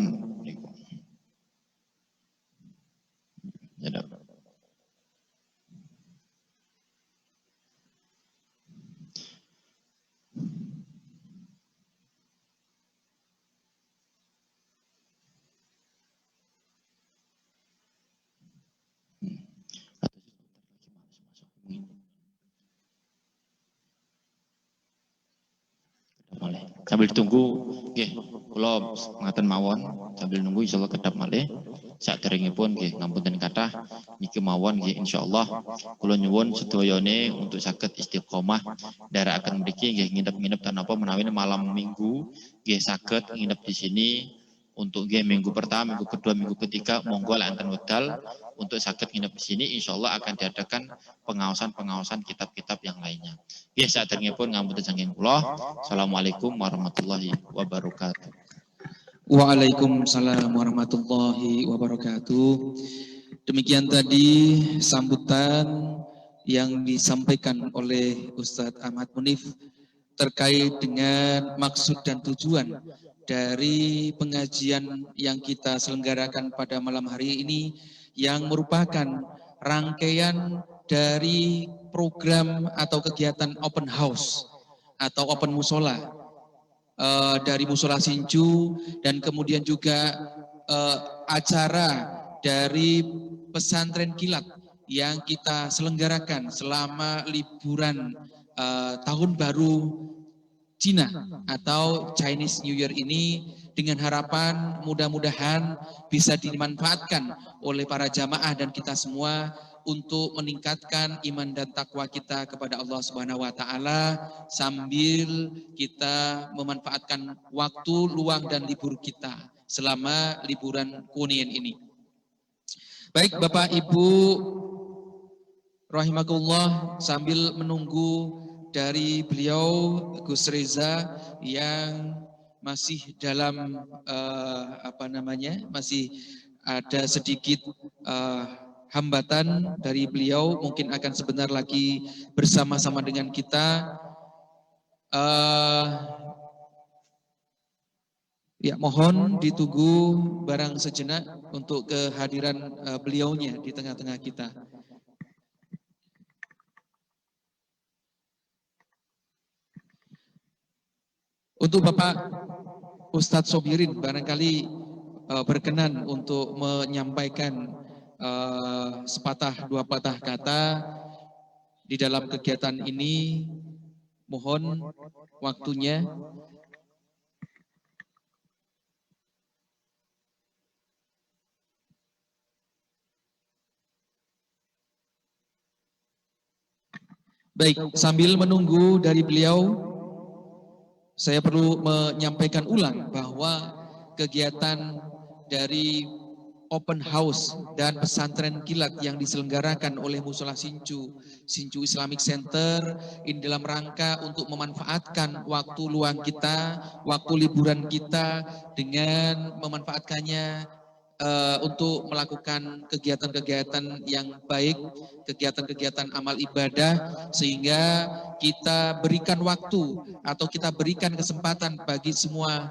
ya dak. Sambil ditunggu, nggih, kula ngaten mawon sambil nunggu insyaallah kedap malih. Saderengipun nggih ngapunten kathah niki mawon nggih insyaallah kula nyuwun sedayane untuk saged istiqomah nderekaken mriki nggih nginep-nginep tanpa menawi malam Minggu nggih saged nginep di sini untuk nggih minggu pertama, minggu kedua, minggu ketiga monggo lek enten wedal untuk saged nginep di sini insyaallah akan diadakan pengawasan kitab-kitab yang lainnya. Nggih saderengipun ngapunten saking kula. Assalamualaikum warahmatullahi wabarakatuh. Waalaikumsalam warahmatullahi wabarakatuh. Demikian tadi sambutan yang disampaikan oleh Ustadz Ahmad Munif terkait dengan maksud dan tujuan dari pengajian yang kita selenggarakan pada malam hari ini, yang merupakan rangkaian dari program atau kegiatan open house atau open musola dari Musola Sinju, dan kemudian juga acara dari pesantren kilat yang kita selenggarakan selama liburan tahun baru Cina atau Chinese New Year ini, dengan harapan mudah-mudahan bisa dimanfaatkan oleh para jamaah dan kita semua untuk meningkatkan iman dan takwa kita kepada Allah Subhanahu wa taala sambil kita memanfaatkan waktu luang dan libur kita selama liburan Kuningan ini. Baik Bapak Ibu rahimakumullah, sambil menunggu dari beliau Gus Reza yang masih dalam masih ada sedikit hambatan dari beliau, mungkin akan sebentar lagi bersama-sama dengan kita. Ya, mohon ditunggu barang sejenak untuk kehadiran beliaunya di tengah-tengah kita. Untuk Bapak Ustadz Sobirin barangkali berkenan untuk menyampaikan sepatah dua patah kata di dalam kegiatan ini, mohon waktunya. Baik, sambil menunggu dari beliau, saya perlu menyampaikan ulang bahwa kegiatan dari open house dan pesantren kilat yang diselenggarakan oleh Mushola Sincu Islamic Center ini dalam rangka untuk memanfaatkan waktu luang kita, waktu liburan kita dengan memanfaatkannya untuk melakukan kegiatan-kegiatan yang baik, kegiatan-kegiatan amal ibadah, sehingga kita berikan waktu atau kita berikan kesempatan bagi semua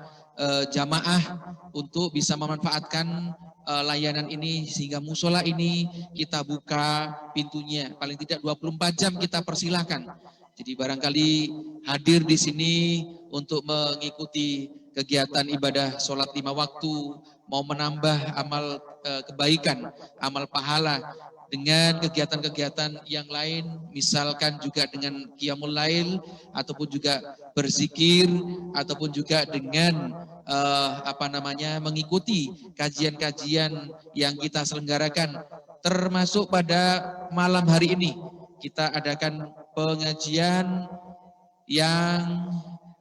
jamaah untuk bisa memanfaatkan layanan ini, sehingga musola ini kita buka pintunya paling tidak 24 jam kita persilahkan. Jadi barangkali hadir di sini untuk mengikuti kegiatan ibadah sholat 5 waktu, mau menambah amal kebaikan, amal pahala dengan kegiatan-kegiatan yang lain, misalkan juga dengan qiyamul lail, ataupun juga berzikir, ataupun juga dengan mengikuti kajian-kajian yang kita selenggarakan, termasuk pada malam hari ini kita adakan pengajian yang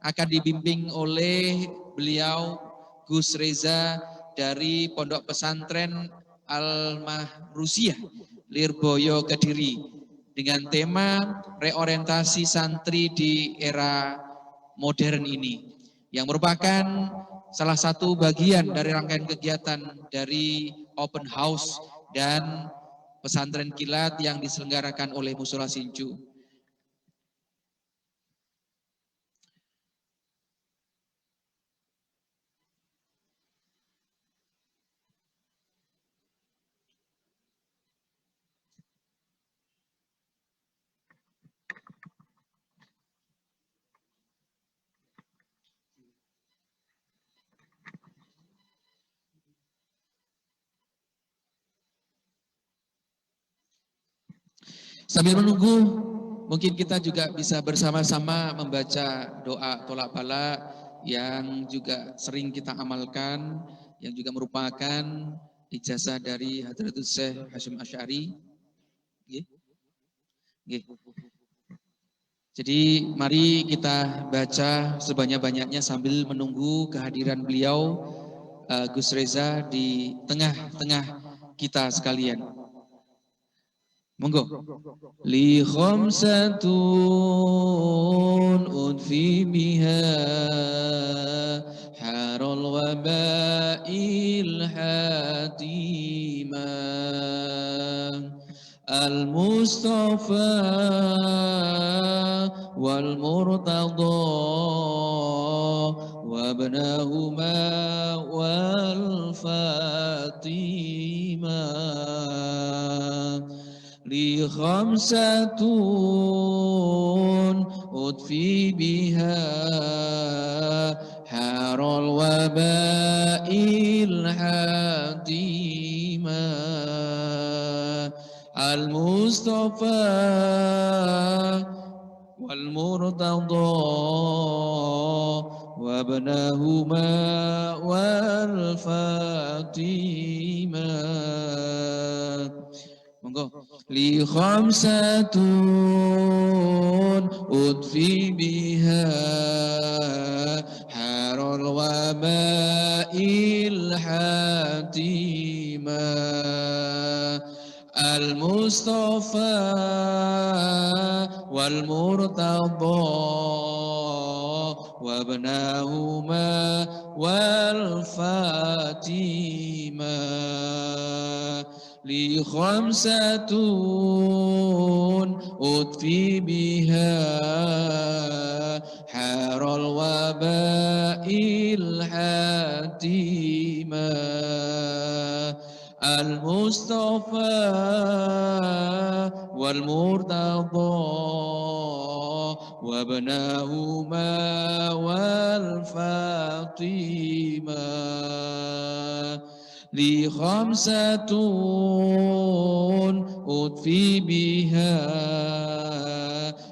akan dibimbing oleh beliau Gus Reza dari Pondok Pesantren Al-Mahrusiah Lirboyo Kediri dengan tema reorientasi santri di era modern ini, yang merupakan salah satu bagian dari rangkaian kegiatan dari open house dan pesantren kilat yang diselenggarakan oleh Mushola Sincu. Sambil menunggu, mungkin kita juga bisa bersama-sama membaca doa tolak bala yang juga sering kita amalkan, yang juga merupakan ijazah dari Hadratus Syekh Hasyim Asy'ari. Jadi mari kita baca sebanyak-banyaknya sambil menunggu kehadiran beliau Gus Reza di tengah-tengah kita sekalian. Monggo. Li khamsatun udfi biha harul waba'il hatimah al-mustafa wal murtada wabnahuma wal fatimah li khamsatun udfi biha harul waba'il hatimah al-mustafa wal murtada wabnahuma wal fatimah. Monggo. Li khamsatun udfi biha harul waba'il hatimah al-mustafa wal murtada wabnahuma wal fatimah li khamsatun udfi biha harul waba'il hatimah al-mustafa wal murtada وابناهما والفاطمة لي خمسة أطفي بها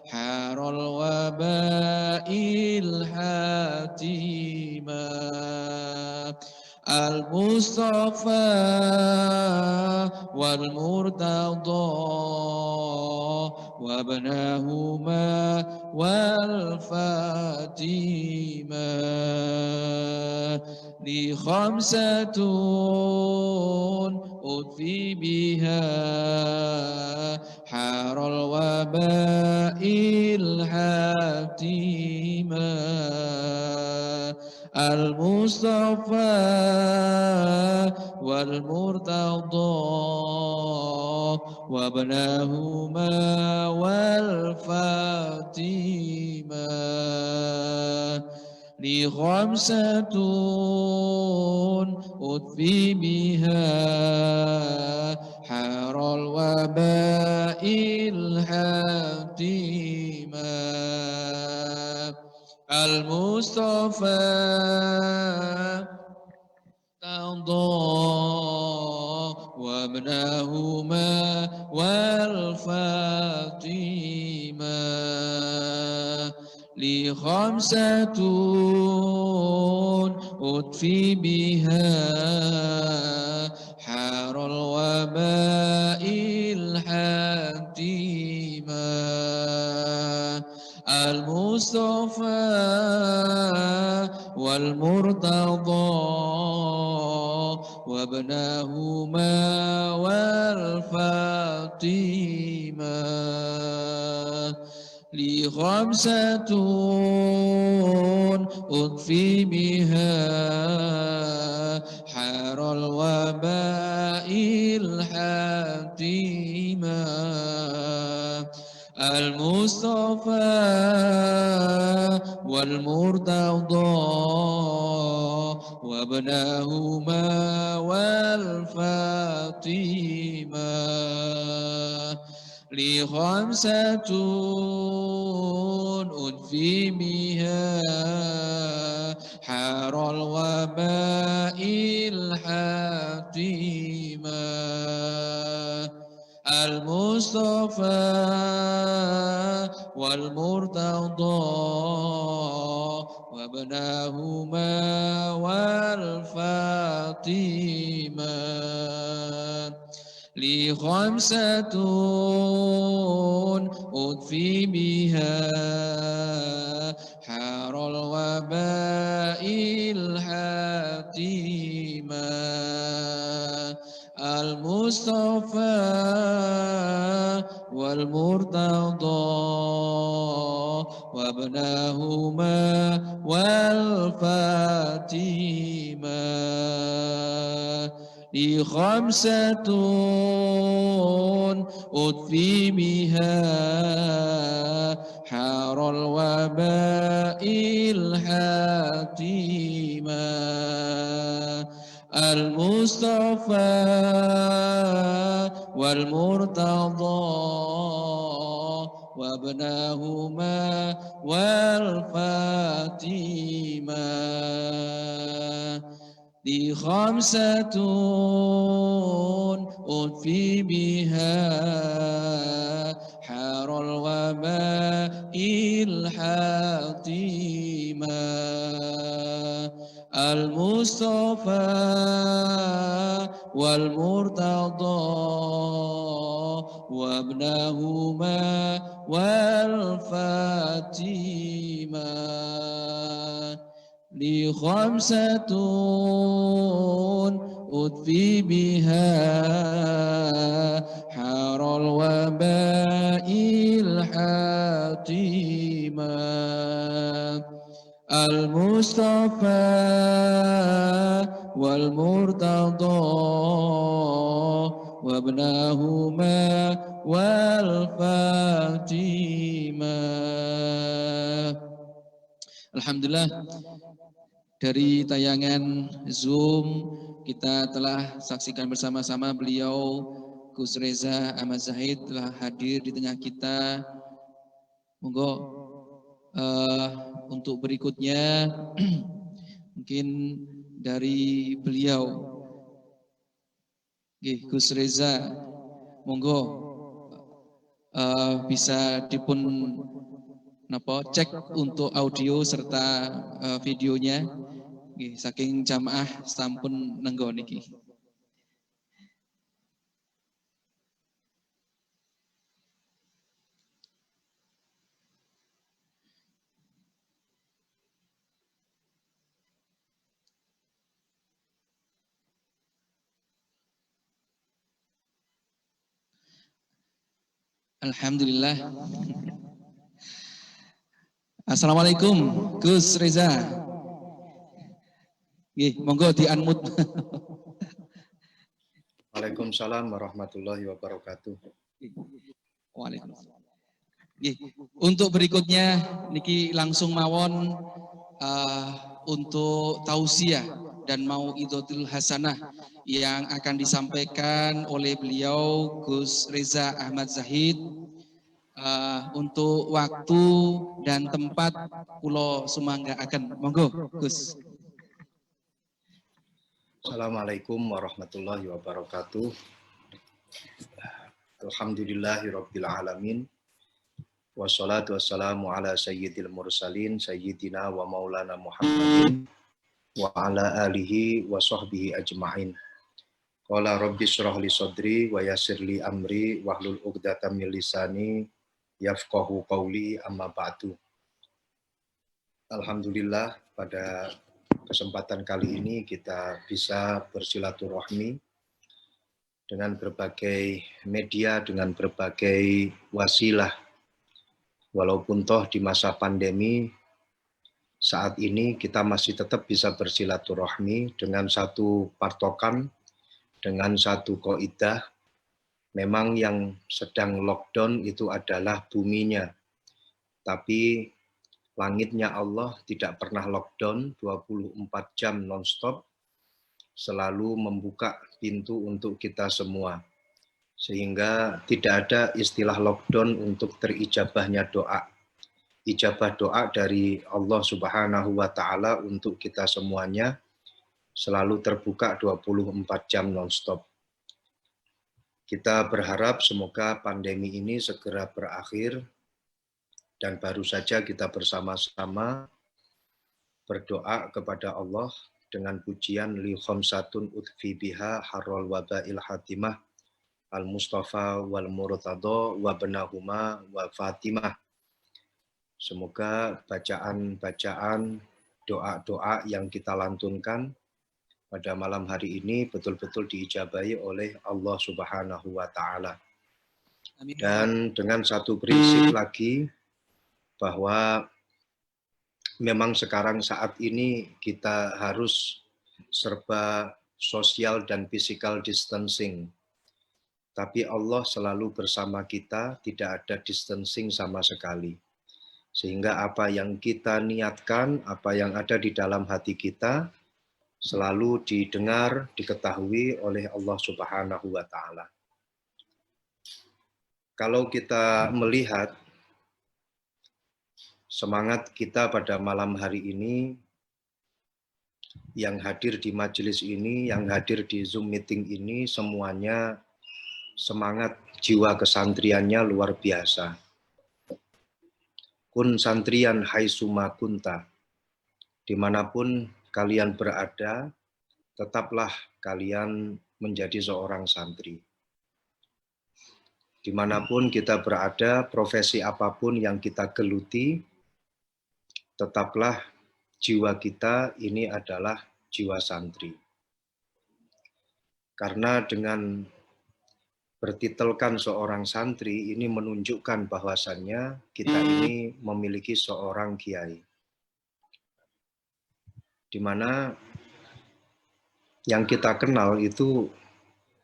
حار الوباء الحاتمة المصطفى والمرتضى وابناهما والفاتمة لي خمسة أطفي بها حار الوباء الحاتمة المصطفى والمرتضى وابناهما والفاتمة لي خمسة أطفي بها حار الوباء الحاتمة المصطفى ترضى وابناهما والفاطمة لي خمسة أطفي بها حار الوباء الحاتمة المصطفى والمرتضى وابناهما والفاطمة لي خمسة أطفي بها حار الوباء الحاتمة المصطفى والمرتضى وابناهما والفاطمة لي خمسة أطفي بها حار الوباء الحاتمة المصطفى والمرتضى وابناهما والفاطمة لي خمسة أطفي بها حار الوباء الحاتمة المصطفى والمرتضى وابناهما والفاتمة لي خمسة أطفي بها حار الوباء الحاتمة المصطفى والمرتضى وابناهما والفاتمة لي خمسة أطفي بها حار الوباء الحاتمة المصطفى والمرتضى وابناهما والفاتمة لي خمسة أطفي بها حار الوباء الحاتمة المصطفى والمرتضى وابناهما والفاتمة. Alhamdulillah, dari tayangan Zoom kita telah saksikan bersama-sama beliau Gus Reza Ahmad Zahid telah hadir di tengah kita. Monggo Untuk berikutnya mungkin dari beliau, Gus Reza, monggo bisa dipun cek untuk audio serta videonya. Saking jamaah sampun nenggo niki. Alhamdulillah. Assalamualaikum Gus Reza. Monggo di-unmute. Waalaikumsalam warahmatullahi wabarakatuh. Waalaikumsalam. Untuk berikutnya niki langsung mawon untuk tausiah dan mauidhatul hasanah yang akan disampaikan oleh beliau Gus Reza Ahmad Zahid. Untuk waktu dan tempat kula sumangga akan monggo Gus. Assalamualaikum warahmatullahi wabarakatuh. Alhamdulillahirabbil alamin. Wassalatu wassalamu ala sayyidil mursalin sayyidina wa maulana Muhammadin wa ala alihi wa sahbihi ajma'in. Qala rabbi shrah li sadri wa yassir li amri wahlul 'uqdatam min lisani yafqahu qawli, amma ba'du. Alhamdulillah pada kesempatan kali ini kita bisa bersilaturahmi dengan berbagai media, dengan berbagai wasilah. Walaupun toh di masa pandemi saat ini kita masih tetap bisa bersilaturahmi dengan satu patokan, dengan satu kaidah. Memang yang sedang lockdown itu adalah buminya. Tapi langitnya Allah tidak pernah lockdown 24 jam non-stop. Selalu membuka pintu untuk kita semua. Sehingga tidak ada istilah lockdown untuk terijabahnya doa. Ijabah doa dari Allah Subhanahu wa Ta'ala untuk kita semuanya selalu terbuka 24 jam non-stop. Kita berharap semoga pandemi ini segera berakhir dan baru saja kita bersama-sama berdoa kepada Allah dengan pujian li khamsatun utfi biha harrul wabail hatimah al-mustafa wal murtada wa benahuma wa fatimah. Semoga bacaan-bacaan doa-doa yang kita lantunkan pada malam hari ini betul-betul diijabahi oleh Allah Subhanahu wa Ta'ala. Dan dengan satu prinsip lagi, bahwa memang sekarang saat ini kita harus serba social dan physical distancing. Tapi Allah selalu bersama kita, tidak ada distancing sama sekali. Sehingga apa yang kita niatkan, apa yang ada di dalam hati kita, selalu didengar, diketahui oleh Allah Subhanahu wa Ta'ala. Kalau kita melihat semangat kita pada malam hari ini, yang hadir di majelis ini, yang hadir di Zoom meeting ini, semuanya semangat jiwa kesantriannya luar biasa. Kun santrian haitsuma kunta, dimanapun kalian berada, tetaplah kalian menjadi seorang santri. Dimanapun kita berada, profesi apapun yang kita geluti, tetaplah jiwa kita ini adalah jiwa santri. Karena dengan bertitelkan seorang santri, ini menunjukkan bahwasannya kita ini memiliki seorang kiai. Di mana yang kita kenal itu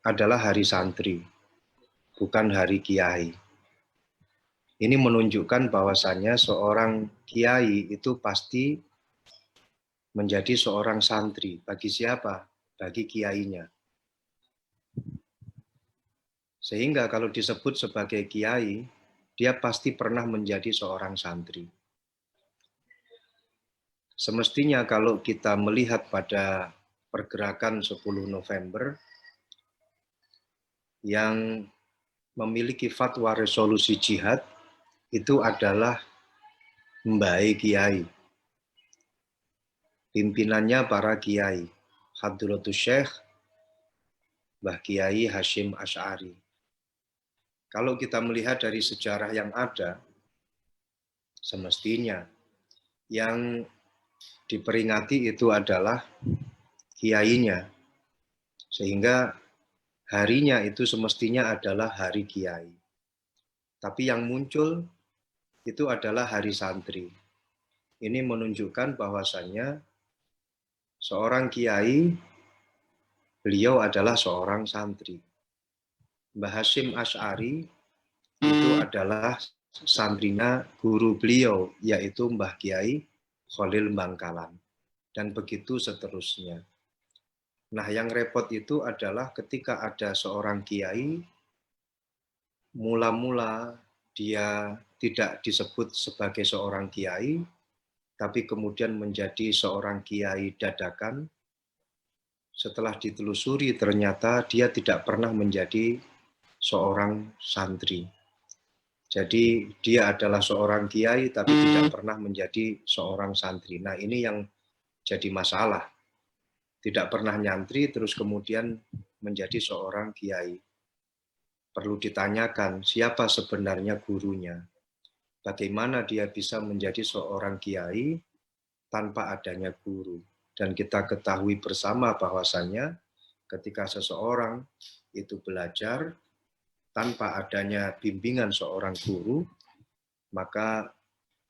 adalah hari santri, bukan hari kiai. Ini menunjukkan bahwasannya seorang kiai itu pasti menjadi seorang santri. Bagi siapa? Bagi kiainya. Sehingga kalau disebut sebagai kiai, dia pasti pernah menjadi seorang santri. Semestinya kalau kita melihat pada pergerakan 10 November yang memiliki fatwa resolusi jihad itu adalah Mbah Kiai. Pimpinannya para kiai. Hadratus Syekh Mbah Kiai Hasyim Asy'ari. Kalau kita melihat dari sejarah yang ada, semestinya yang diperingati itu adalah kiainya. Sehingga harinya itu semestinya adalah hari kiai. Tapi yang muncul itu adalah hari santri. Ini menunjukkan bahwasannya seorang kiai, beliau adalah seorang santri. Mbah Hasyim Asy'ari itu adalah santrinya guru beliau, yaitu Mbah Kiai Khalil Bangkalan. Dan begitu seterusnya. Nah, yang repot itu adalah ketika ada seorang kiai, mula-mula dia tidak disebut sebagai seorang kiai, tapi kemudian menjadi seorang kiai dadakan. Setelah ditelusuri ternyata dia tidak pernah menjadi seorang santri. Jadi dia adalah seorang kiai tapi tidak pernah menjadi seorang santri. Nah, ini yang jadi masalah. Tidak pernah nyantri terus kemudian menjadi seorang kiai. Perlu ditanyakan siapa sebenarnya gurunya. Bagaimana dia bisa menjadi seorang kiai tanpa adanya guru. Dan kita ketahui bersama bahwasannya ketika seseorang itu belajar tanpa adanya bimbingan seorang guru, maka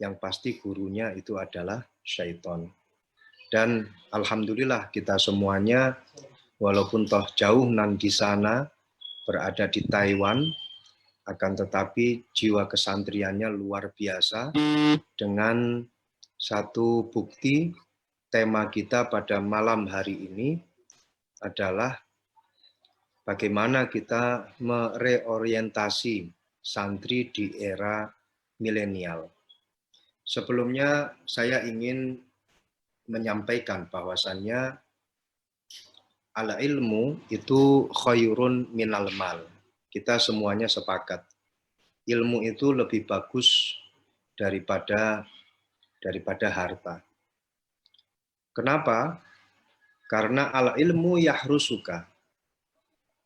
yang pasti gurunya itu adalah syaitan. Dan alhamdulillah kita semuanya, walaupun toh jauh nan di sana, berada di Taiwan, akan tetapi jiwa kesantriannya luar biasa. Dengan satu bukti, tema kita pada malam hari ini adalah bagaimana kita mereorientasi santri di era milenial. Sebelumnya saya ingin menyampaikan bahwasannya al-ilmu itu khairun minal mal. Kita semuanya sepakat. Ilmu itu lebih bagus daripada harta. Kenapa? Karena al-ilmu yahrusuka.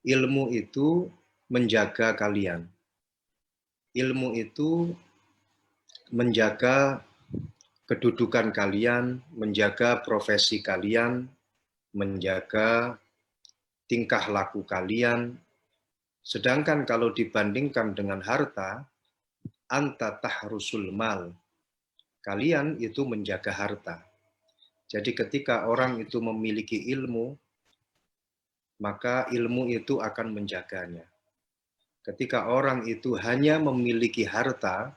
Ilmu itu menjaga kalian. Ilmu itu menjaga kedudukan kalian, menjaga profesi kalian, menjaga tingkah laku kalian. Sedangkan kalau dibandingkan dengan harta, anta tahrusul mal. Kalian itu menjaga harta. Jadi ketika orang itu memiliki ilmu, maka ilmu itu akan menjaganya. Ketika orang itu hanya memiliki harta,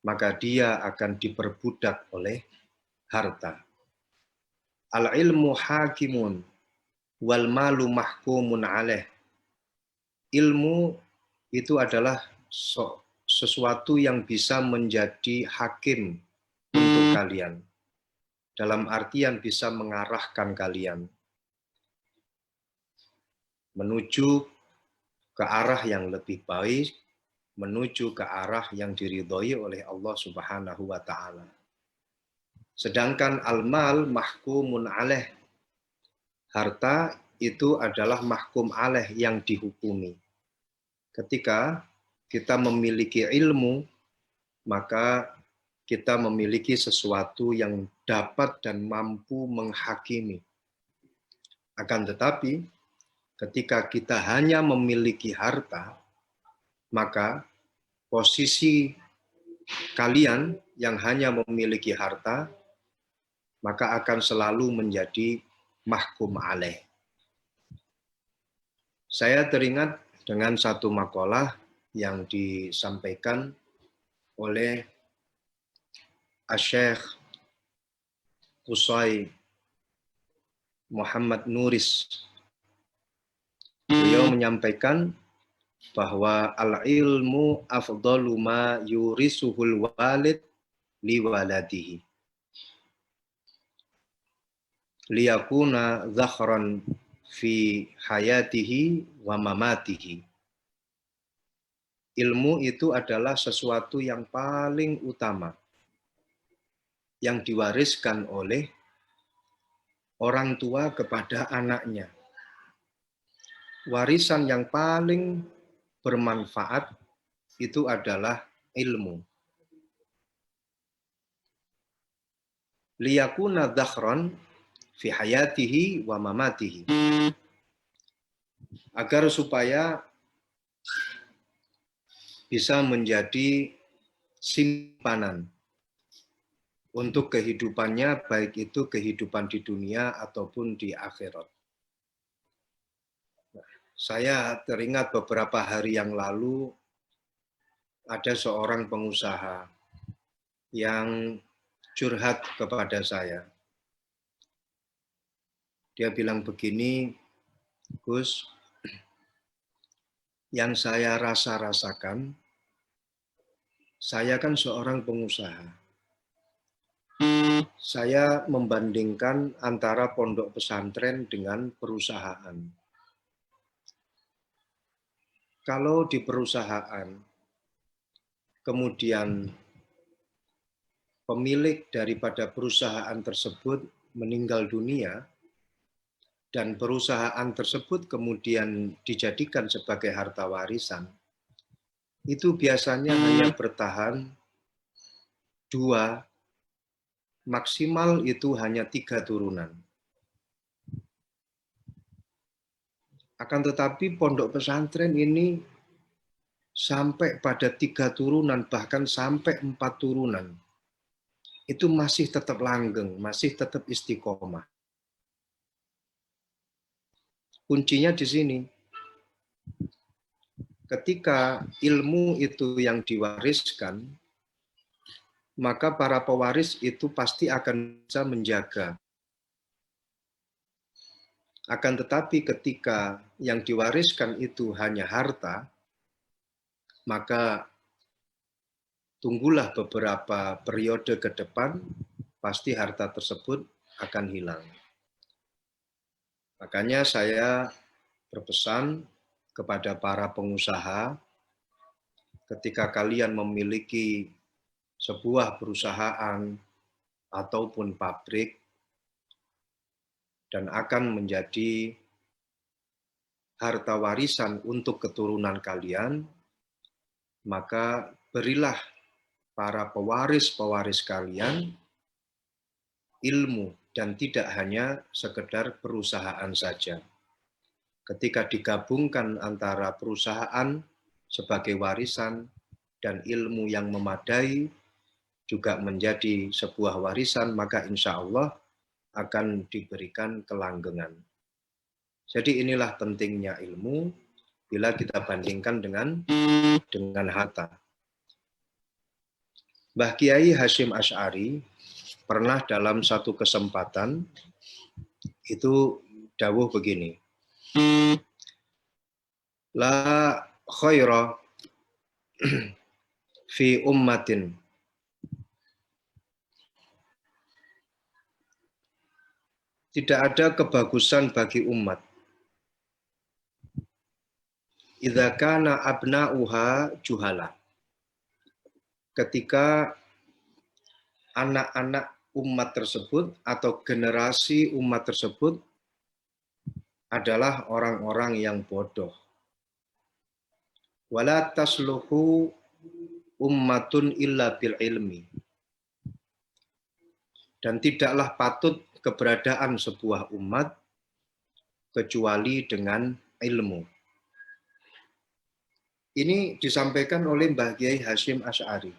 maka dia akan diperbudak oleh harta. Al-ilmu hakimun, wal malu mahkumun alaih. Ilmu itu adalah sesuatu yang bisa menjadi hakim untuk kalian. Dalam artian bisa mengarahkan kalian menuju ke arah yang lebih baik, menuju ke arah yang diridhoi oleh Allah Subhanahu wa taala. Sedangkan al-mal mahkumun alaih. Harta itu adalah mahkum alaih yang dihukumi. Ketika kita memiliki ilmu, maka kita memiliki sesuatu yang dapat dan mampu menghakimi. Akan tetapi, ketika kita hanya memiliki harta, maka posisi kalian yang hanya memiliki harta, maka akan selalu menjadi mahkum alaih. Saya teringat dengan satu makalah yang disampaikan oleh Asy-Syaikh Qusay Muhammad Nuris. Beliau menyampaikan bahwa al-ilmu afdalu ma yurisuhul walid li waladihi. liyakuna zakhran fi hayatihi wa mamatihi. Ilmu itu adalah sesuatu yang paling utama yang diwariskan oleh orang tua kepada anaknya. Warisan yang paling bermanfaat itu adalah ilmu. Liyakuna dhakhran fi hayatihi wa mamatihi. Agar supaya bisa menjadi simpanan untuk kehidupannya, baik itu kehidupan di dunia ataupun di akhirat. Saya teringat beberapa hari yang lalu ada seorang pengusaha yang curhat kepada saya. Dia bilang begini, Gus, yang saya rasakan, saya kan seorang pengusaha. Saya membandingkan antara pondok pesantren dengan perusahaan. Kalau di perusahaan, kemudian pemilik daripada perusahaan tersebut meninggal dunia, dan perusahaan tersebut kemudian dijadikan sebagai harta warisan, itu biasanya hanya bertahan 2, maksimal itu hanya 3 turunan. Akan tetapi pondok pesantren ini sampai pada 3 turunan, bahkan sampai 4 turunan. Itu masih tetap langgeng, masih tetap istiqomah. Kuncinya di sini. Ketika ilmu itu yang diwariskan, maka para pewaris itu pasti akan bisa menjaga. Akan tetapi ketika yang diwariskan itu hanya harta, maka tunggulah beberapa periode ke depan, pasti harta tersebut akan hilang. Makanya saya berpesan kepada para pengusaha, ketika kalian memiliki sebuah perusahaan ataupun pabrik dan akan menjadi harta warisan untuk keturunan kalian, maka berilah para pewaris-pewaris kalian ilmu dan tidak hanya sekedar perusahaan saja. Ketika digabungkan antara perusahaan sebagai warisan dan ilmu yang memadai juga menjadi sebuah warisan, maka insya Allah akan diberikan kelanggengan. Jadi inilah pentingnya ilmu bila kita bandingkan dengan harta. Mbah Kiai Hasyim Asy'ari pernah dalam satu kesempatan itu dawuh begini, la khaira fi ummatin tidak ada kebagusan bagi umat idza kana abna'uha juhala, ketika anak-anak umat tersebut atau generasi umat tersebut adalah orang-orang yang bodoh. Wala tasluhu ummatun illa bil ilmi. Dan tidaklah patut keberadaan sebuah umat kecuali dengan ilmu. Ini disampaikan oleh Mbah Kiai Hasyim Asy'ari.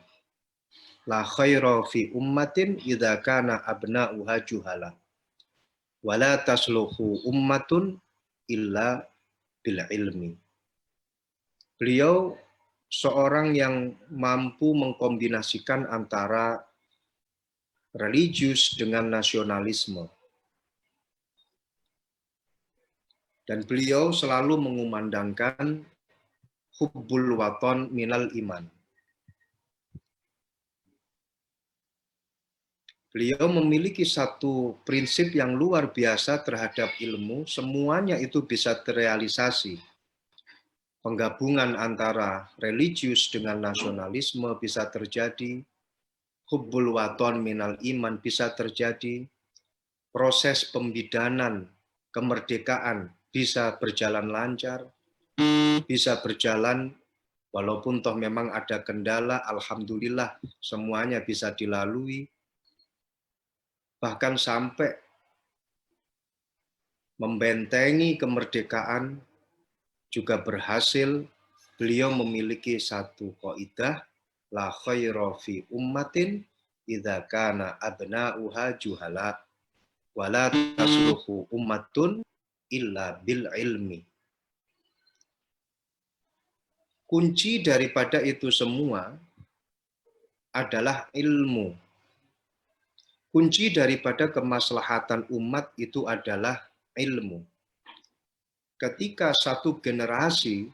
La khaira fi ummatin idza kana abna'uha juhala. Wala tasluhu ummatun illa bil ilmi. Beliau seorang yang mampu mengkombinasikan antara religius dengan nasionalisme. Dan beliau selalu mengumandangkan hubbul waton minal iman. Beliau memiliki satu prinsip yang luar biasa terhadap ilmu, semuanya itu bisa terrealisasi. Penggabungan antara religius dengan nasionalisme bisa terjadi, hubbul waton minal iman bisa terjadi, proses pembidanan, kemerdekaan bisa berjalan lancar, bisa berjalan walaupun toh memang ada kendala, alhamdulillah semuanya bisa dilalui. Bahkan sampai membentengi kemerdekaan juga berhasil. Beliau memiliki satu kaidah, la khaira fi ummatin idza kana abna'uha juhala wa la tasluhu ummatun illa bil ilmi. Kunci daripada itu semua adalah ilmu. Kunci daripada kemaslahatan umat itu adalah ilmu. Ketika satu generasi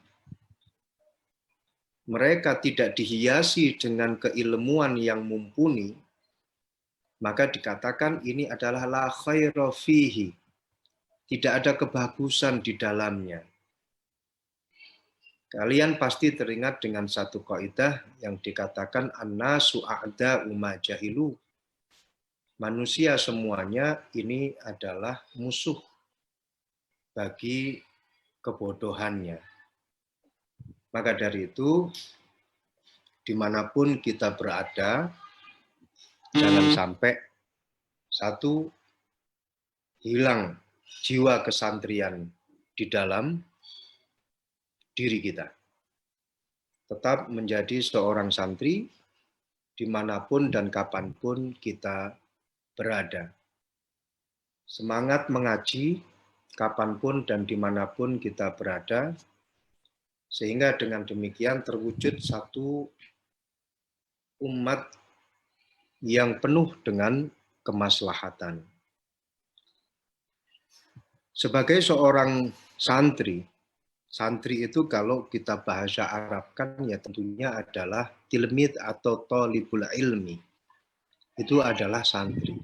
mereka tidak dihiasi dengan keilmuan yang mumpuni, maka dikatakan ini adalah la khaira fihi. Tidak ada kebagusan di dalamnya. Kalian pasti teringat dengan satu kaidah yang dikatakan an-nasu a'da'u ma jahilu. Manusia semuanya ini adalah musuh bagi kebodohannya. Maka dari itu, dimanapun kita berada, jangan sampai satu, hilang jiwa kesantrian di dalam diri kita. Tetap menjadi seorang santri dimanapun dan kapanpun kita berada. Semangat mengaji kapanpun dan dimanapun kita berada, sehingga dengan demikian terwujud satu umat yang penuh dengan kemaslahatan. Sebagai seorang santri, santri itu kalau kita bahasa Arabkan ya tentunya adalah tilmid atau thalibul ilmi. Itu adalah santri.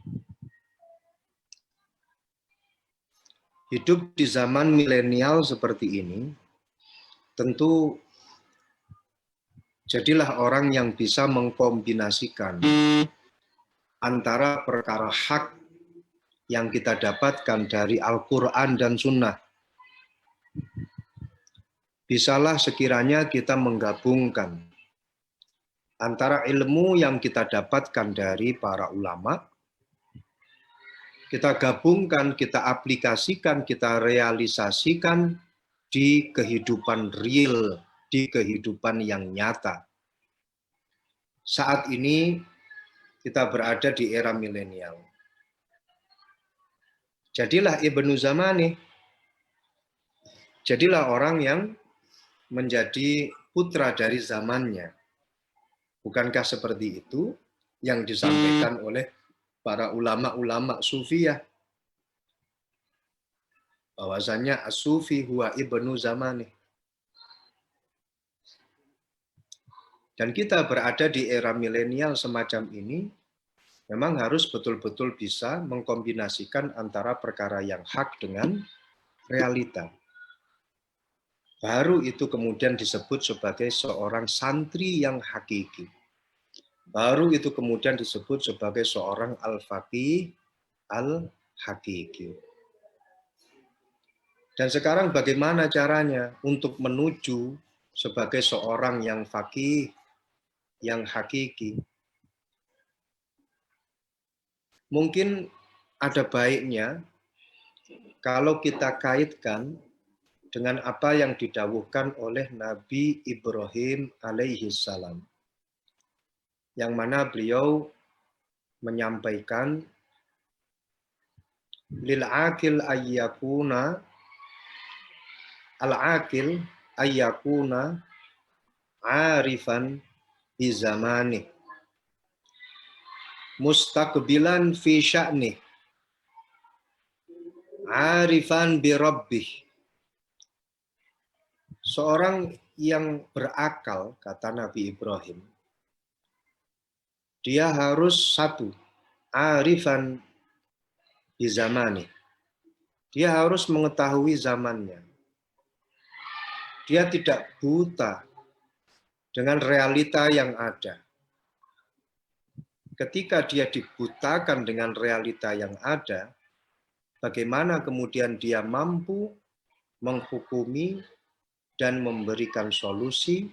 Hidup di zaman milenial seperti ini, tentu jadilah orang yang bisa mengkombinasikan antara perkara hak yang kita dapatkan dari Al-Quran dan Sunnah. Bisalah sekiranya kita menggabungkan antara ilmu yang kita dapatkan dari para ulama, kita gabungkan, kita aplikasikan, kita realisasikan di kehidupan real, di kehidupan yang nyata. Saat ini kita berada di era milenial. Jadilah Ibnu Zamani, jadilah orang yang menjadi putra dari zamannya. Bukankah seperti itu yang disampaikan oleh para ulama-ulama sufiyah? Bahwasanya as-sufi huwa ibnu zamani. Dan kita berada di era milenial semacam ini, memang harus betul-betul bisa mengkombinasikan antara perkara yang hak dengan realita. Baru itu kemudian disebut sebagai seorang santri yang hakiki. Baru itu kemudian disebut sebagai seorang al-faqih al-hakiki. Dan sekarang bagaimana caranya untuk menuju sebagai seorang yang faqih, yang hakiki? Mungkin ada baiknya kalau kita kaitkan dengan apa yang didawuhkan oleh Nabi Ibrahim alaihi salam, yang mana beliau menyampaikan lil akil ayyakuna al-akil ayyakuna arifan bi zamani mustaqbilan fi sya'ni arifan bi rabbih. Seorang yang berakal, kata Nabi Ibrahim, dia harus satu, arifan bizamani. Dia harus mengetahui zamannya. Dia tidak buta dengan realita yang ada. Ketika dia dibutakan dengan realita yang ada, bagaimana kemudian dia mampu menghukumi dan memberikan solusi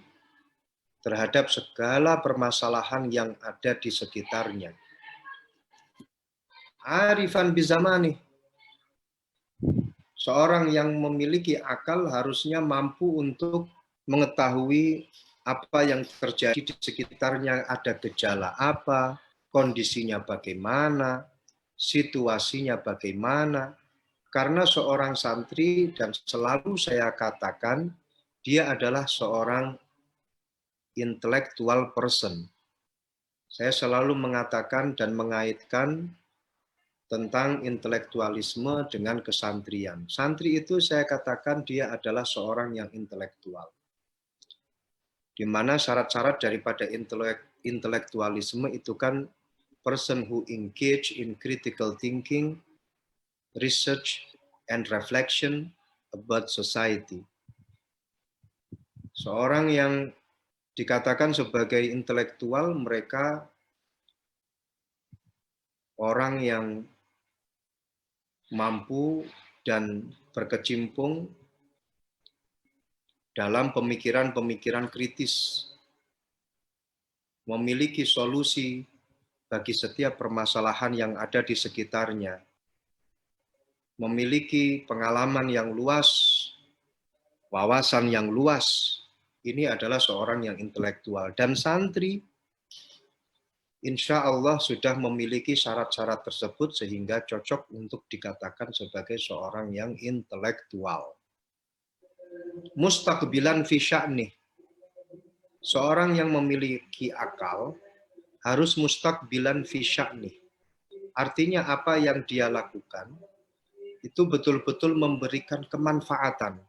terhadap segala permasalahan yang ada di sekitarnya. Arifan bizamani. Seorang yang memiliki akal harusnya mampu untuk mengetahui apa yang terjadi di sekitarnya, ada gejala apa, kondisinya bagaimana, situasinya bagaimana. Karena seorang santri, dan selalu saya katakan, dia adalah seorang intellectual person. Saya selalu mengatakan dan mengaitkan tentang intelektualisme dengan kesantrian. Santri itu saya katakan dia adalah seorang yang intelektual. Di mana syarat-syarat daripada intelektualisme itu kan person who engage in critical thinking, research, and reflection about society. Seorang yang dikatakan sebagai intelektual, mereka orang yang mampu dan berkecimpung dalam pemikiran-pemikiran kritis, memiliki solusi bagi setiap permasalahan yang ada di sekitarnya, memiliki pengalaman yang luas, wawasan yang luas. Ini adalah seorang yang intelektual. Dan santri insya Allah sudah memiliki syarat-syarat tersebut sehingga cocok untuk dikatakan sebagai seorang yang intelektual. Mustaqbilan fi sya'nih. Seorang yang memiliki akal harus mustaqbilan fi sya'nih. Artinya apa yang dia lakukan itu betul-betul memberikan kemanfaatan.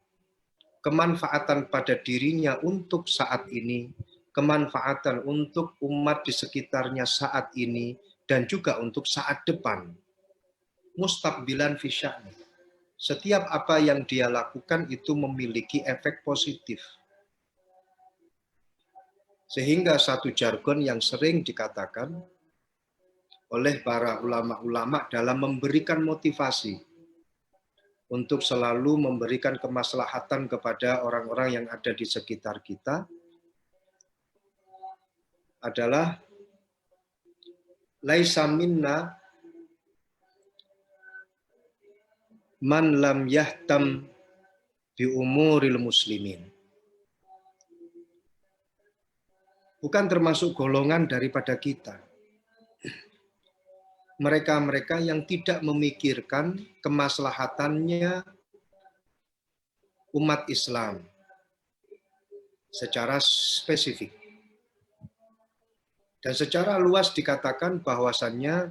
Kemanfaatan pada dirinya untuk saat ini, kemanfaatan untuk umat di sekitarnya saat ini, dan juga untuk saat depan. Mustaqbilan fi sya'ni. Setiap apa yang dia lakukan itu memiliki efek positif. Sehingga satu jargon yang sering dikatakan oleh para ulama-ulama dalam memberikan motivasi untuk selalu memberikan kemaslahatan kepada orang-orang yang ada di sekitar kita adalah laisa minna man lam yahtam bi umuril muslimin. Bukan termasuk golongan daripada kita. Mereka-mereka yang tidak memikirkan kemaslahatannya umat Islam secara spesifik. Dan secara luas dikatakan bahwasannya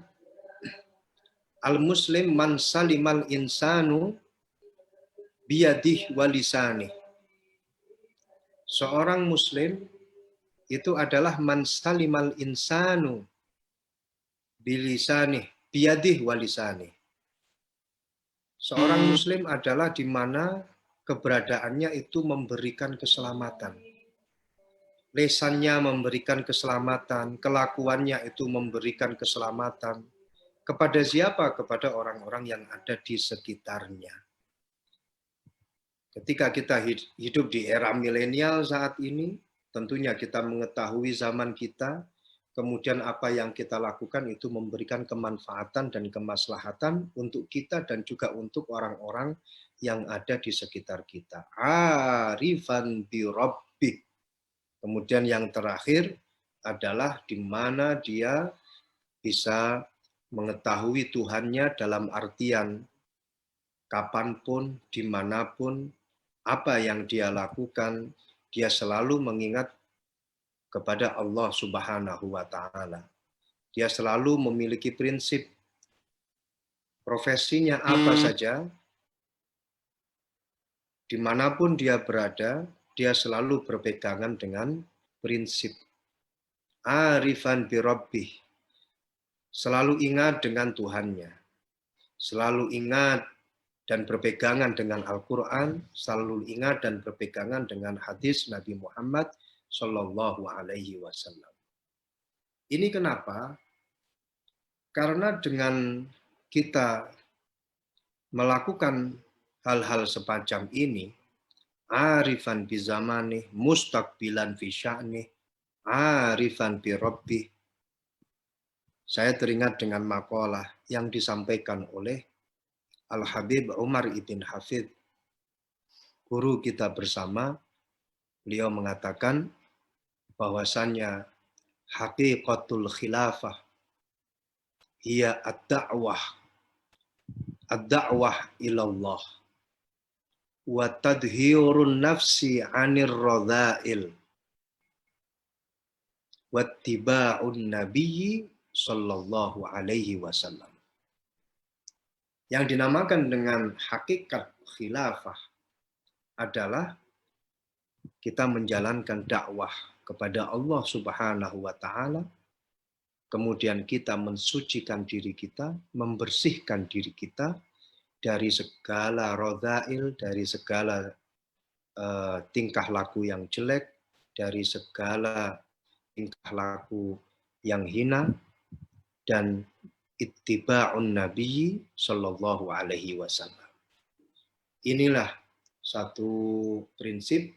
al-muslim man salimal insanu biyadih walisani. Seorang muslim itu adalah man salimal insanu bilisani, biyadih walisani. Seorang muslim adalah di mana keberadaannya itu memberikan keselamatan. Lesannya memberikan keselamatan, kelakuannya itu memberikan keselamatan. Kepada siapa? Kepada orang-orang yang ada di sekitarnya. Ketika kita hidup di era milenial saat ini, tentunya kita mengetahui zaman kita, kemudian apa yang kita lakukan itu memberikan kemanfaatan dan kemaslahatan untuk kita dan juga untuk orang-orang yang ada di sekitar kita. Arifan bi rabbih. Kemudian yang terakhir adalah di mana dia bisa mengetahui Tuhannya dalam artian kapanpun, dimanapun, apa yang dia lakukan, dia selalu mengingat kepada Allah Subhanahu wa Ta'ala. Dia selalu memiliki prinsip profesinya apa saja, dimanapun dia berada, dia selalu berpegangan dengan prinsip arifan bi rabbih. selalu ingat dengan Tuhannya, selalu ingat dan berpegangan dengan Al-Quran, selalu ingat dan berpegangan dengan hadis Nabi Muhammad Shallallahu Alaihi Wasallam. Ini kenapa? Karena dengan kita melakukan hal-hal semacam ini, arifan bi zamanih, mustaqbilan fi sya'nih, arifan bi rabbih. Saya teringat dengan makalah yang disampaikan oleh Al-Habib Umar ibn Hafid, guru kita bersama. Beliau mengatakan bahwasannya haqiqatul khilafah hiya ad-da'wah ilallah wa tadhhirun nafsi 'anir radha'il wa ittiba'un nabiyyi sallallahu alaihi wasallam. Yang dinamakan dengan hakikat khilafah adalah kita menjalankan dakwah kepada Allah Subhanahu wa taala, kemudian kita mensucikan diri kita, membersihkan diri kita dari segala radha'il, dari segala tingkah laku yang jelek, dari segala tingkah laku yang hina, dan ittiba'un nabiyyi sallallahu alaihi wasallam. Inilah satu prinsip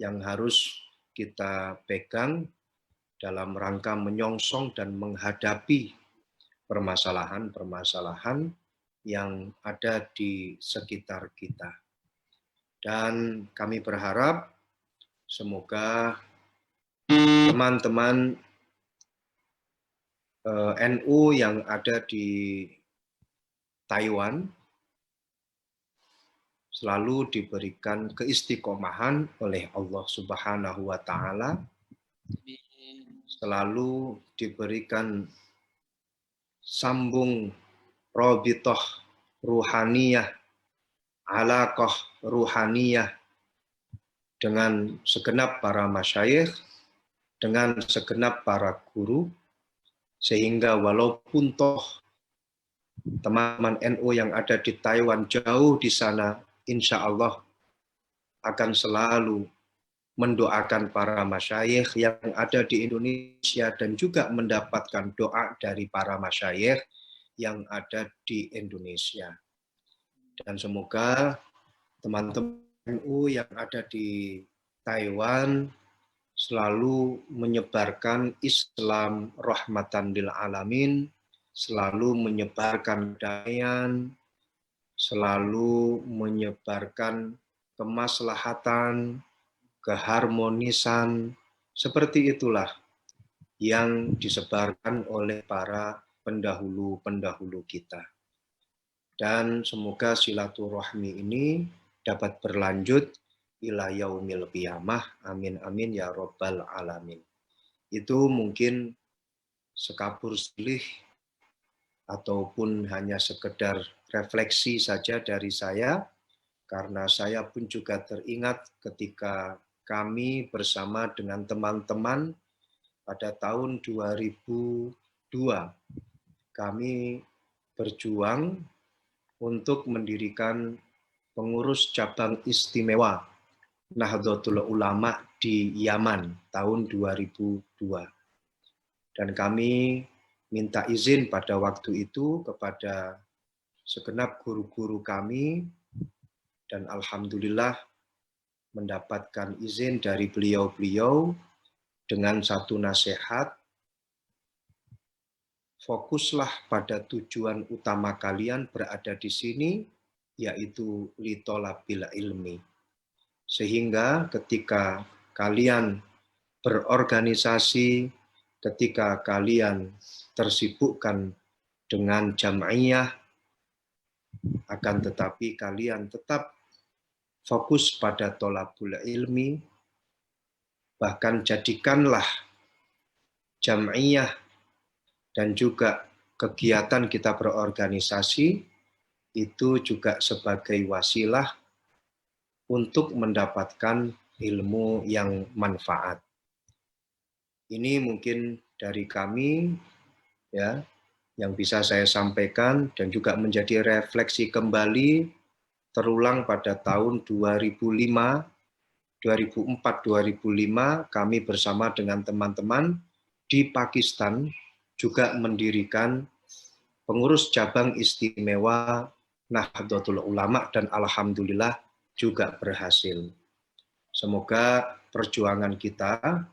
yang harus kita pegang dalam rangka menyongsong dan menghadapi permasalahan-permasalahan yang ada di sekitar kita. Dan kami berharap semoga teman-teman NU yang ada di Taiwan selalu diberikan keistiqomahan oleh Allah Subhanahu wa taala, selalu diberikan sambung rabithah ruhaniyah, alaqah ruhaniyah dengan segenap para masyayikh, dengan segenap para guru, sehingga walaupun toh teman-teman NU yang ada di Taiwan jauh di sana, insya Allah akan selalu mendoakan para masyayikh yang ada di Indonesia dan juga mendapatkan doa dari para masyayikh yang ada di Indonesia. Dan semoga teman-teman NU yang ada di Taiwan selalu menyebarkan Islam rahmatan lil alamin, selalu menyebarkan kedamaian, selalu menyebarkan kemaslahatan, keharmonisan, seperti itulah yang disebarkan oleh para pendahulu-pendahulu kita. Dan semoga silaturahmi ini dapat berlanjut ila yaumil qiyamah. Amin amin ya rabbal alamin. Itu mungkin sekapur silih ataupun hanya sekedar refleksi saja dari saya, karena saya pun juga teringat ketika kami bersama dengan teman-teman pada tahun 2002 kami berjuang untuk mendirikan pengurus cabang istimewa Nahdlatul Ulama di Yaman tahun 2002. Dan kami minta izin pada waktu itu kepada segenap guru-guru kami, dan alhamdulillah mendapatkan izin dari beliau-beliau dengan satu nasihat, fokuslah pada tujuan utama kalian berada di sini, yaitu litolabil ilmi. Sehingga ketika kalian berorganisasi, ketika kalian tersibukkan dengan jam'iyah, akan tetapi kalian tetap fokus pada tolabul ilmi, bahkan jadikanlah jam'iyah dan juga kegiatan kita berorganisasi itu juga sebagai wasilah untuk mendapatkan ilmu yang manfaat. Ini mungkin dari kami, ya. yang bisa saya sampaikan dan juga menjadi refleksi kembali terulang pada tahun 2005, 2004-2005 kami bersama dengan teman-teman di Pakistan juga mendirikan pengurus cabang istimewa Nahdlatul Ulama dan alhamdulillah juga berhasil. Semoga perjuangan kita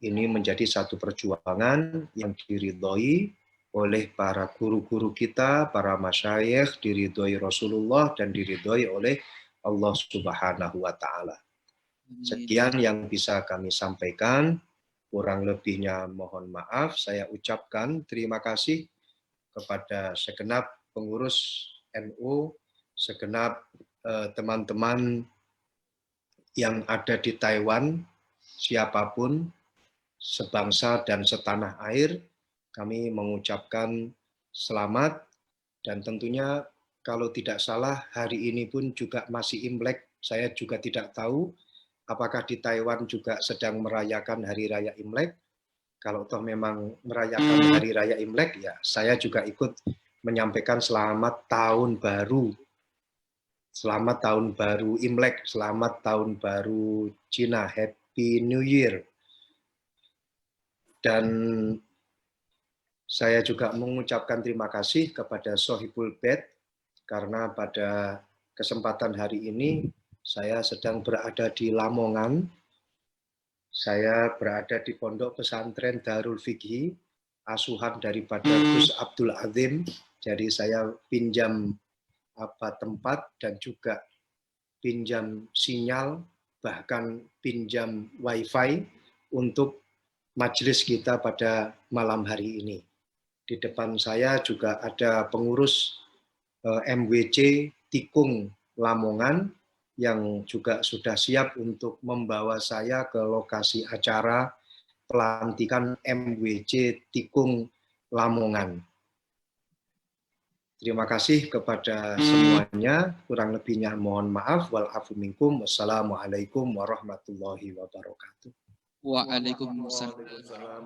ini menjadi satu perjuangan yang diridhoi oleh para guru-guru kita, para masyayikh, diridhoi Rasulullah dan diridhoi oleh Allah Subhanahu wa taala. Sekian yang bisa kami sampaikan, kurang lebihnya mohon maaf. Saya ucapkan terima kasih kepada segenap pengurus NU, segenap teman-teman yang ada di Taiwan, siapapun, sebangsa dan setanah air, kami mengucapkan selamat dan tentunya kalau tidak salah hari ini pun juga masih Imlek. Saya juga tidak tahu apakah di Taiwan juga sedang merayakan Hari Raya Imlek. Kalau toh memang merayakan Hari Raya Imlek, ya saya juga ikut menyampaikan selamat tahun baru. Selamat tahun baru Imlek, selamat tahun baru Cina, Happy New Year. Dan saya juga mengucapkan terima kasih kepada Sohibul Bait karena pada kesempatan hari ini saya sedang berada di Lamongan. Saya berada di Pondok Pesantren Darul Fikhi, asuhan daripada Gus Abdul Azim. Jadi saya pinjam tempat dan juga pinjam sinyal, bahkan pinjam wifi untuk majelis kita pada malam hari ini. Di depan saya juga ada pengurus MWC Tikung Lamongan yang juga sudah siap untuk membawa saya ke lokasi acara pelantikan MWC Tikung Lamongan. Terima kasih kepada semuanya. Kurang lebihnya mohon maaf. Wal-afu minkum. Wassalamualaikum warahmatullahi wabarakatuh. Waalaikumsalam.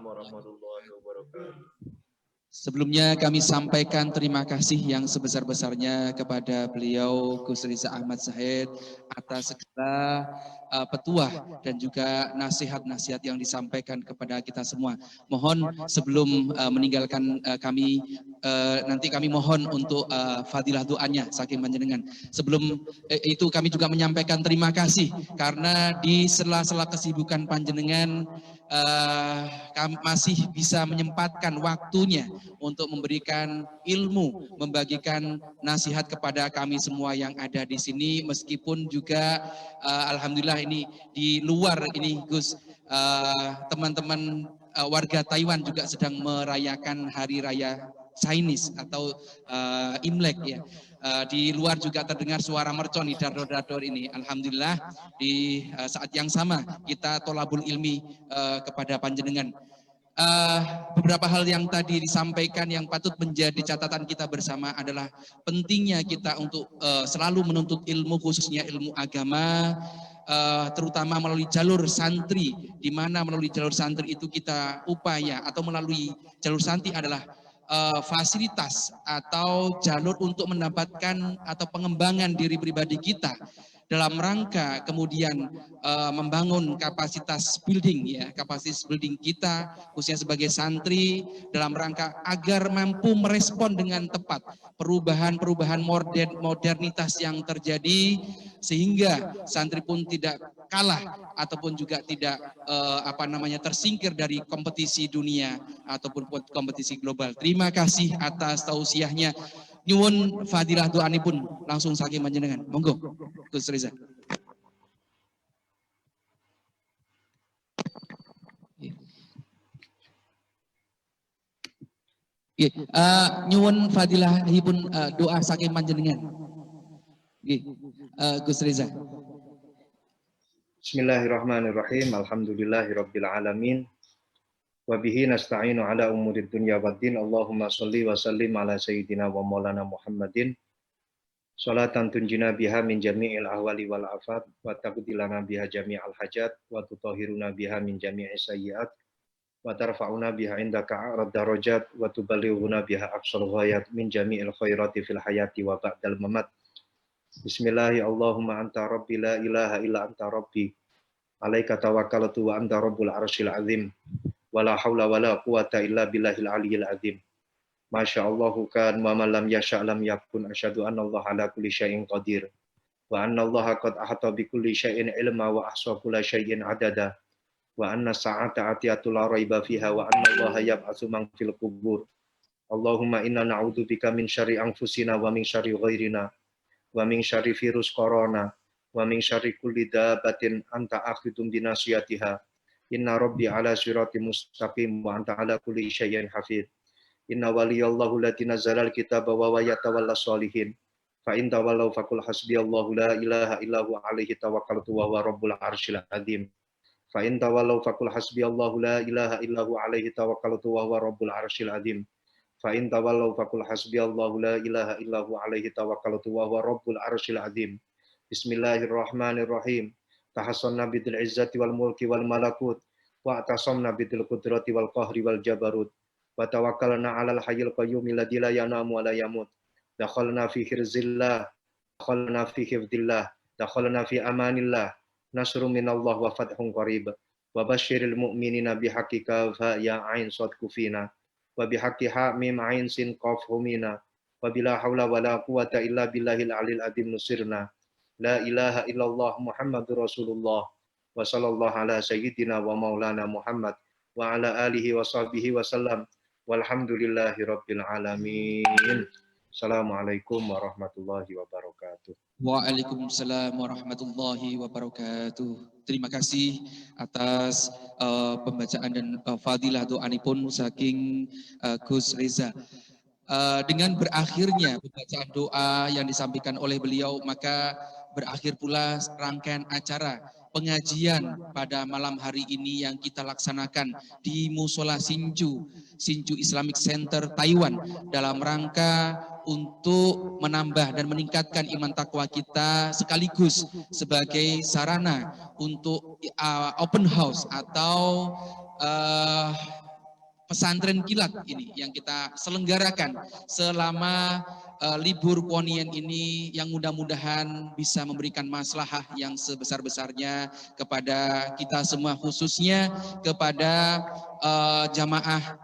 warahmatullahi wabarakatuh. Sebelumnya kami sampaikan terima kasih yang sebesar-besarnya kepada beliau Gus Riza Ahmad Zahid atas segala petuah dan juga nasihat-nasihat yang disampaikan kepada kita semua. Mohon sebelum meninggalkan kami, nanti kami mohon untuk fadilah doanya saking panjenengan. Sebelum itu kami juga menyampaikan terima kasih karena di sela-sela kesibukan panjenengan kami masih bisa menyempatkan waktunya untuk memberikan ilmu, membagikan nasihat kepada kami semua yang ada di sini, meskipun juga alhamdulillah ini di luar ini Gus, teman-teman warga Taiwan juga sedang merayakan hari raya Chinese atau Imlek ya. Di luar juga terdengar suara mercon di dador-dador ini. Alhamdulillah di saat yang sama kita tolabul ilmi kepada panjenengan. Beberapa hal yang tadi disampaikan yang patut menjadi catatan kita bersama adalah pentingnya kita untuk selalu menuntut ilmu, khususnya ilmu agama, terutama melalui jalur santri, di mana melalui jalur santri itu kita upaya atau melalui jalur santri adalah fasilitas atau jalur untuk mendapatkan atau pengembangan diri pribadi kita dalam rangka kemudian membangun kapasitas building ya, kapasitas building kita khususnya sebagai santri dalam rangka agar mampu merespon dengan tepat perubahan-perubahan modernitas yang terjadi sehingga santri pun tidak kalah ataupun juga tidak tersingkir dari kompetisi dunia ataupun kompetisi global. Terima kasih atas tausiahnya. Nyuwun fadilah doani pun langsung saking panjenengan. Monggo Gus Riza. Nyuwun fadilahipun doa saking panjenengan. Gus Riza. Bismillahirrahmanirrahim. Alhamdulillahirabbil alamin. Wa bihi nasta'inu ala umurid dunya waddin. Allahumma shalli wa sallim ala sayyidina wa maulana Muhammadin. Salatan tunjina biha min jami'il ahwali wal afat wa taqdilana biha jami'al hajat wa tutahhiruna biha min jami'is sayyi'at wa tarfa'una biha indaka a'rad darajat wa tuballighuna biha aqsal ghayat min jami'il khairati fil hayati wa ba'dal mamat. Bismillahi Allahumma anta rabbi la ilaha illa anta rabbi alaika tawakkaltu wa anta rabbul arsyil azim wa la haula wa la quwata illa billahil aliyyil azim. Masya Allahu kan wa man lam yasha' lam yakun. Asyhadu anna Allah ala kulli syai'in qadir wa anna Allah qad ahata bi kulli syai'in ilma wa ahsa kulla syai'in adada wa anna sa'ata atiyatu la raiba fiha wa anna Allah yab'atsu man fil qubur. Allahumma inna na'udzubika min syarri anfusina wa min syarri ghairina wa min syarri virus corona wa min syarri kulli dabatin anta akhidum binasiyatiha. Inna rabbi ala sirati mustaqim wa anta ala kulli syai'in hafidh. Inna waliyallahu lati nazzalal kitaba wa yatawalla sholihin. Fa in tawallaw faqul hasbiyallahu la ilaha illa huwa alaihi tawakkaltu wa huwa rabbul arsyil azim. Fa in tawallaw faqul hasbiyallahu la ilaha illa huwa alaihi tawakkaltu wa huwa rabbul arsyil azim. Fa in tawallaw faqul hasbiyallahu la ilaha illa huwa alaihi tawakkaltu wa huwa rabbul arsyil azim. Bismillahirrahmanirrahim. Tahassanna bidil izzati wal mulki wal malakut wa atasamna bidil qudrati wal qahri wal jabarut wa tawakkalna 'alal hayyil qayyum alladzi la yanamu wa la yamut. Dakhalna fi hirzillah, dakhalna fi hifdillah, dakhalna fi amanillah. Nasrun minallah wa fathun qarib. Wa basyiril mu'minina bihaqqika fa ya 'ain sad kufina. Wa bihaqqi ha mim 'ain sin qaf humina. Wa bila haula wa la quwata illa billahil alil azim nusirna. La ilaha illallah Muhammadur Rasulullah wa sallallahu ala sayyidina wa maulana Muhammad wa ala alihi wa sahbihi wa sallam walhamdulillahi rabbil alamin. Assalamualaikum warahmatullahi wabarakatuh. Waalaikumsalam warahmatullahi wabarakatuh. Terima kasih atas pembacaan dan fadilah doanipun saking Gus Reza. Dengan berakhirnya pembacaan doa yang disampaikan oleh beliau, maka berakhir pula rangkaian acara pengajian pada malam hari ini yang kita laksanakan di Musola Hsinchu Islamic Center Taiwan dalam rangka untuk menambah dan meningkatkan iman takwa kita sekaligus sebagai sarana untuk open house atau pesantren kilat ini yang kita selenggarakan selama libur Kuonian ini, yang mudah-mudahan bisa memberikan maslahah yang sebesar-besarnya kepada kita semua, khususnya kepada jamaah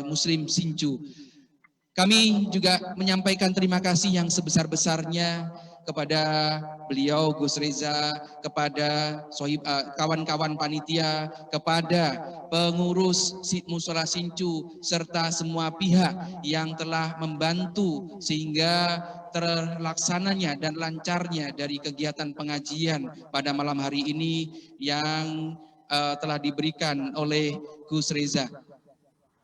Muslim Hsinchu. Kami juga menyampaikan terima kasih yang sebesar-besarnya kepada beliau Gus Reza, kepada kawan-kawan panitia, kepada pengurus Musola Hsinchu, serta semua pihak yang telah membantu sehingga terlaksananya dan lancarnya dari kegiatan pengajian pada malam hari ini yang telah diberikan oleh Gus Reza.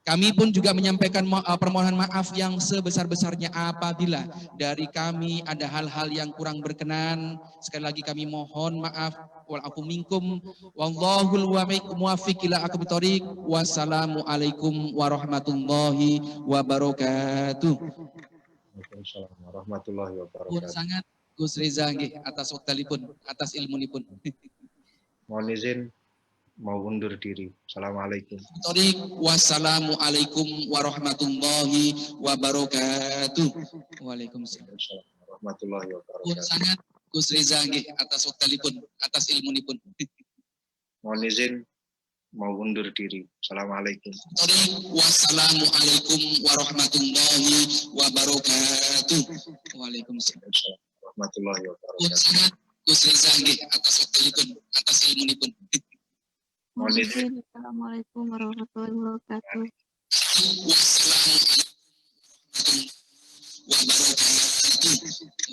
Kami pun juga menyampaikan permohonan maaf yang sebesar-besarnya apabila dari kami ada hal-hal yang kurang berkenan. Sekali lagi kami mohon maaf. Walafu minkum wallahul muwaffiq ila aqwamit thoriq. Wassalamualaikum warahmatullahi wabarakatuh. Waalaikumsalam warahmatullahi wabarakatuh. Sangat Gus Reza nggih atas wektalipun, atas ilmunipun. Mohon izin mau undur diri. Assalamualaikum. Wassalamualaikum warahmatullahi wabarakatuh. Waalaikumsalam warahmatullahi wabarakatuh. Sangat Gus Reza nggih atas wektalipun, atas ilmunipun. Mohon izin mau undur diri. Assalamualaikum. Wassalamualaikum warahmatullahi wabarakatuh. Waalaikumsalam warahmatullahi wabarakatuh. Sangat Gus Reza nggih atas wektalipun, atas ilmunipun. Assalamualaikum warahmatullahi wabarakatuh.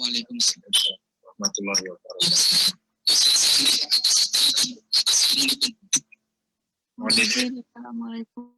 Waalaikumsalam warahmatullahi wabarakatuh. Assalamualaikum.